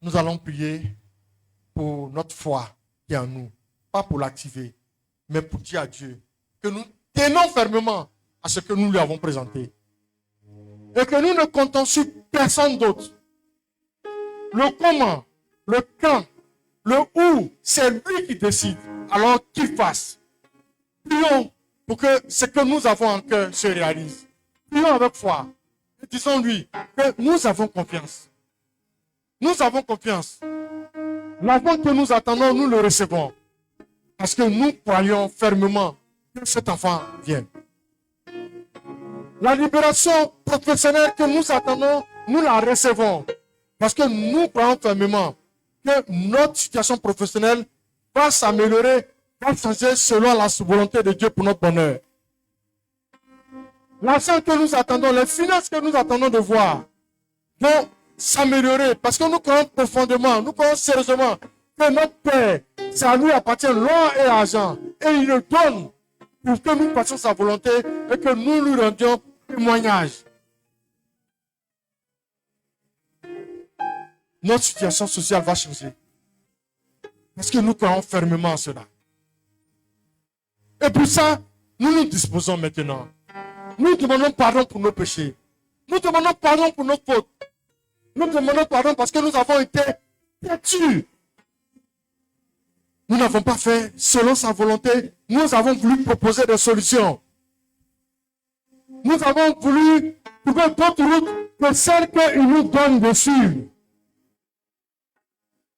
Nous allons prier pour notre foi qui est en nous. Pas pour l'activer, mais pour dire à Dieu que nous tenons fermement à ce que nous lui avons présenté. Et que nous ne comptons sur personne d'autre. Le comment, le quand, le où, c'est lui qui décide. Alors qu'il fasse. Prions pour que ce que nous avons en cœur se réalise. Prions avec foi. Et disons-lui que nous avons confiance. Nous avons confiance. L'enfant que nous attendons, nous le recevons. Parce que nous croyons fermement que cet enfant vienne. La libération professionnelle que nous attendons, nous la recevons. Parce que nous croyons fermement que notre situation professionnelle va s'améliorer, va changer selon la volonté de Dieu pour notre bonheur. L'argent que nous attendons, les finances que nous attendons de voir, vont s'améliorer parce que nous croyons profondément, nous croyons sérieusement que notre Père, ça lui appartient l'or et l'argent. Et il le donne pour que nous fassions sa volonté et que nous lui rendions témoignage. Notre situation sociale va changer. Parce que nous croyons fermement en cela. Et pour ça, nous nous disposons maintenant. Nous demandons pardon pour nos péchés. Nous demandons pardon pour nos fautes. Nous demandons pardon parce que nous avons été têtus. Nous n'avons pas fait selon sa volonté. Nous avons voulu proposer des solutions. Nous avons voulu trouver d'autres routes que celles qu'il nous donne de suivre.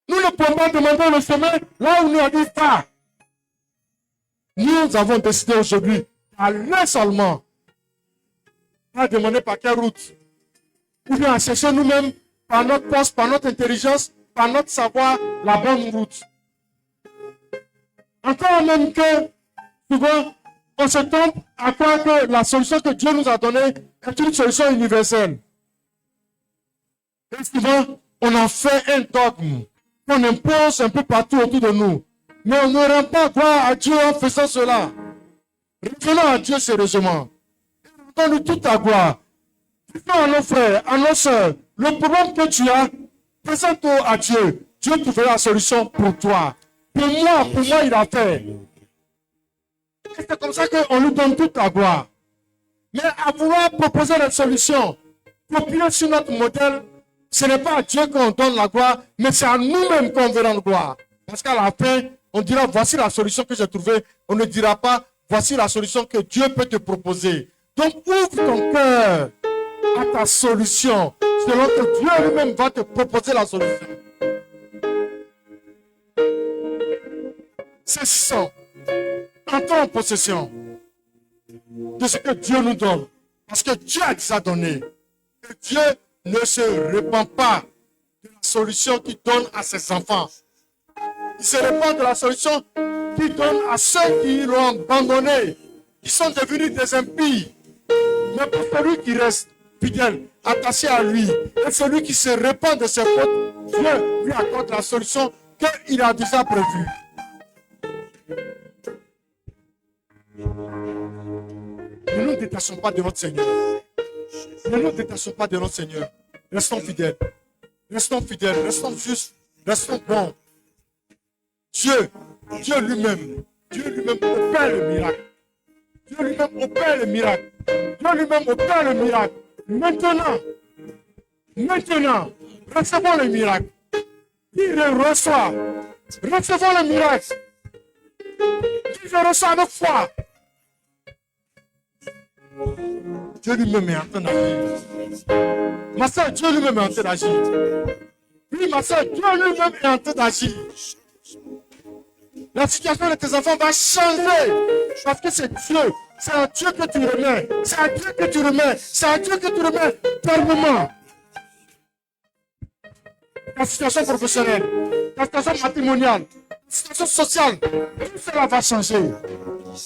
Nous ne pouvons pas demander le chemin là où nous a dit pas. Nous avons décidé aujourd'hui d'aller seulement. Pas demander par quelle route. Ou bien à chercher nous-mêmes par notre poste, par notre intelligence, par notre savoir, la bonne route. Encore même que souvent, on se trompe à croire que la solution que Dieu nous a donnée est une solution universelle. Et souvent, on en fait un dogme qu'on impose un peu partout autour de nous. Mais on ne rend pas gloire à Dieu en faisant cela. Revenons à Dieu sérieusement. Donne-lui toute ta gloire. Disons à nos frères, à nos sœurs, Le problème que tu as, présente-le à Dieu. Dieu trouvera la solution pour toi. Pour moi, il a fait. Et c'est comme ça qu'on lui donne toute la gloire. Mais à vouloir proposer la solution, copier sur notre modèle, ce n'est pas à Dieu qu'on donne la gloire, mais c'est à nous-mêmes qu'on veut rendre gloire. Parce qu'à la fin, on dira, voici la solution que j'ai trouvée. On ne dira pas, voici la solution que Dieu peut te proposer. Donc, ouvre ton cœur à ta solution, selon que Dieu lui-même va te proposer la solution. Saisissons, entrons en possession de ce que Dieu nous donne. Parce que Dieu a déjà donné. Et Dieu ne se répand pas de la solution qu'il donne à ses enfants. Il se répand de la solution qu'il donne à ceux qui l'ont abandonné, qui sont devenus des impies. Mais pour celui qui reste fidèle, attaché à lui, et celui qui se répand de ses fautes, Dieu lui accorde la solution qu'il a déjà prévue. Ne nous détachons pas de notre Seigneur. Ne nous détachons pas de notre Seigneur. Restons fidèles. Restons fidèles. Restons justes. Restons bons. Dieu lui-même opère le miracle. Dieu lui-même opère le miracle. Dieu lui-même opère le miracle. Maintenant, recevons le miracle. Il le reçoit. Recevons le miracle. Il le reçoit avec foi. Dieu lui-même est en train d'agir. Ma soeur, Dieu lui-même est en train d'agir. Oui, ma soeur, Dieu lui-même est en train d'agir. La situation de tes enfants va changer. Parce que c'est Dieu. C'est à Dieu que tu remets. C'est à Dieu que tu remets. C'est à Dieu que tu remets fermement. La situation professionnelle, la situation matrimoniale, la situation sociale, tout cela va changer.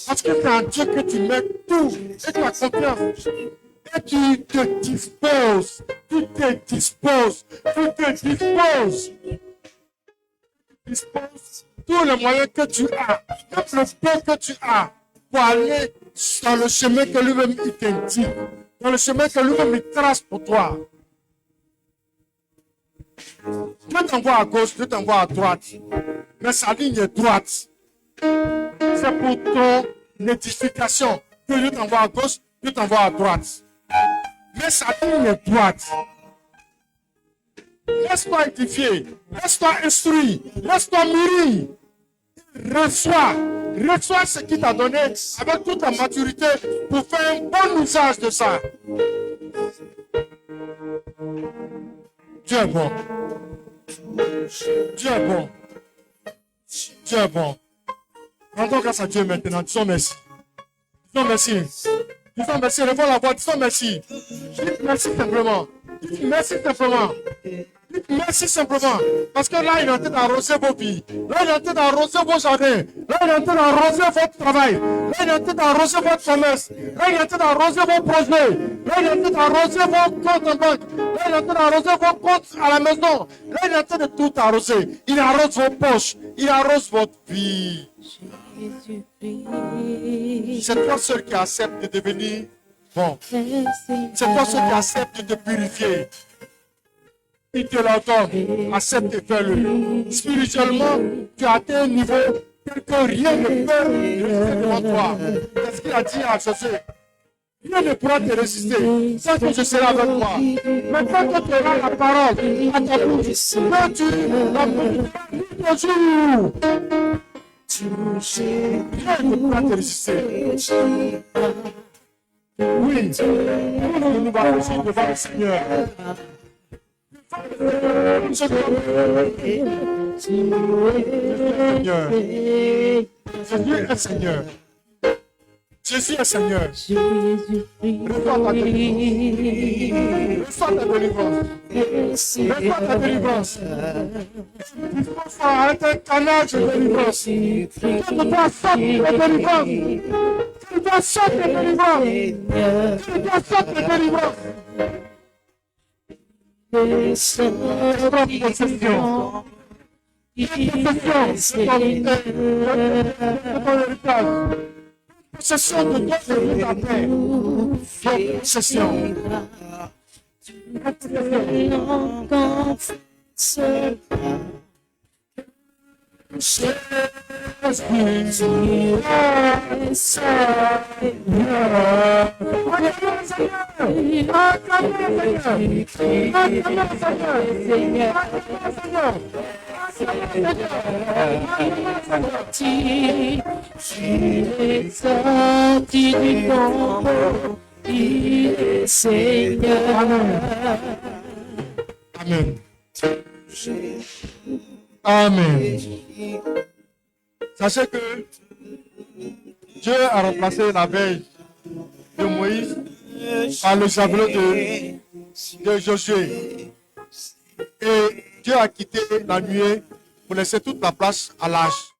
Parce que c'est à Dieu que tu mets tout et tu as confiance. Et tu te disposes. Tu te disposes. Tu te disposes. Tu disposes tous les moyens que tu as, même le peu que tu as, pour aller dans le chemin que lui-même il t'indique, dans le chemin que lui-même il trace pour toi. Dieu t'envoie à gauche, Dieu t'envoie à droite, mais sa ligne est droite. C'est pour ton édification que Dieu t'envoie à gauche, Dieu t'envoie à droite. Mais sa ligne est droite. Laisse-toi édifier, laisse-toi instruire, laisse-toi mûrir. Reçois ce qu'il t'a donné avec toute la maturité pour faire un bon usage de ça. Dieu est bon. Dieu est bon. Dieu est bon. Rendons grâce à Dieu maintenant. Disons merci. Disons merci. Disons merci. Levons la voix. Disons merci. Dites merci simplement. Dites merci simplement. Dites merci simplement. Parce que là, il est en train d'arroser vos vies. Là, il est en train d'arroser vos jardins. Là, il est en train d'arroser votre travail. Là, il est en train d'arroser votre commerce. Là, il est en train d'arroser vos projets. Là, il est en train d'arroser vos comptes en banque. Là, il est en train d'arroser vos comptes à la maison. Là, il est en train de tout arroser. Il arrose vos poches. Il arrose votre vie. C'est toi seul qui accepte de devenir bon. C'est toi seul qui accepte de te purifier. Il te l'ordonne, accepte de faire-le. Spirituellement, tu as atteint un niveau tel que rien ne peut résister devant toi. C'est ce qu'il a dit à Josué. Rien ne pourra te résister sans que je serai avec toi. Maintenant que tu auras la parole à ta bouche, que tu la multiplies toujours. Rien ne pourra te résister. Oui, nous va réussir devant le Seigneur. Jésus est Seigneur. Jésus est Seigneur. Reçois ta délivrance. Reçois ta délivrance. Reçois ta délivrance. Il faut arrêter un canal de délivrance. Tu dois sortir de délivrance. Tu dois sortir de délivrance. Tu dois sortir de délivrance. Prends possession. Possession de ton héritage. Possession. Il est sorti du tombeau, il est Seigneur. Amen. Amen. Sachez que Dieu a remplacé la veille de Moïse par le javelot de Josué. Et Dieu a quitté la nuée pour laisser toute la place à l'âge.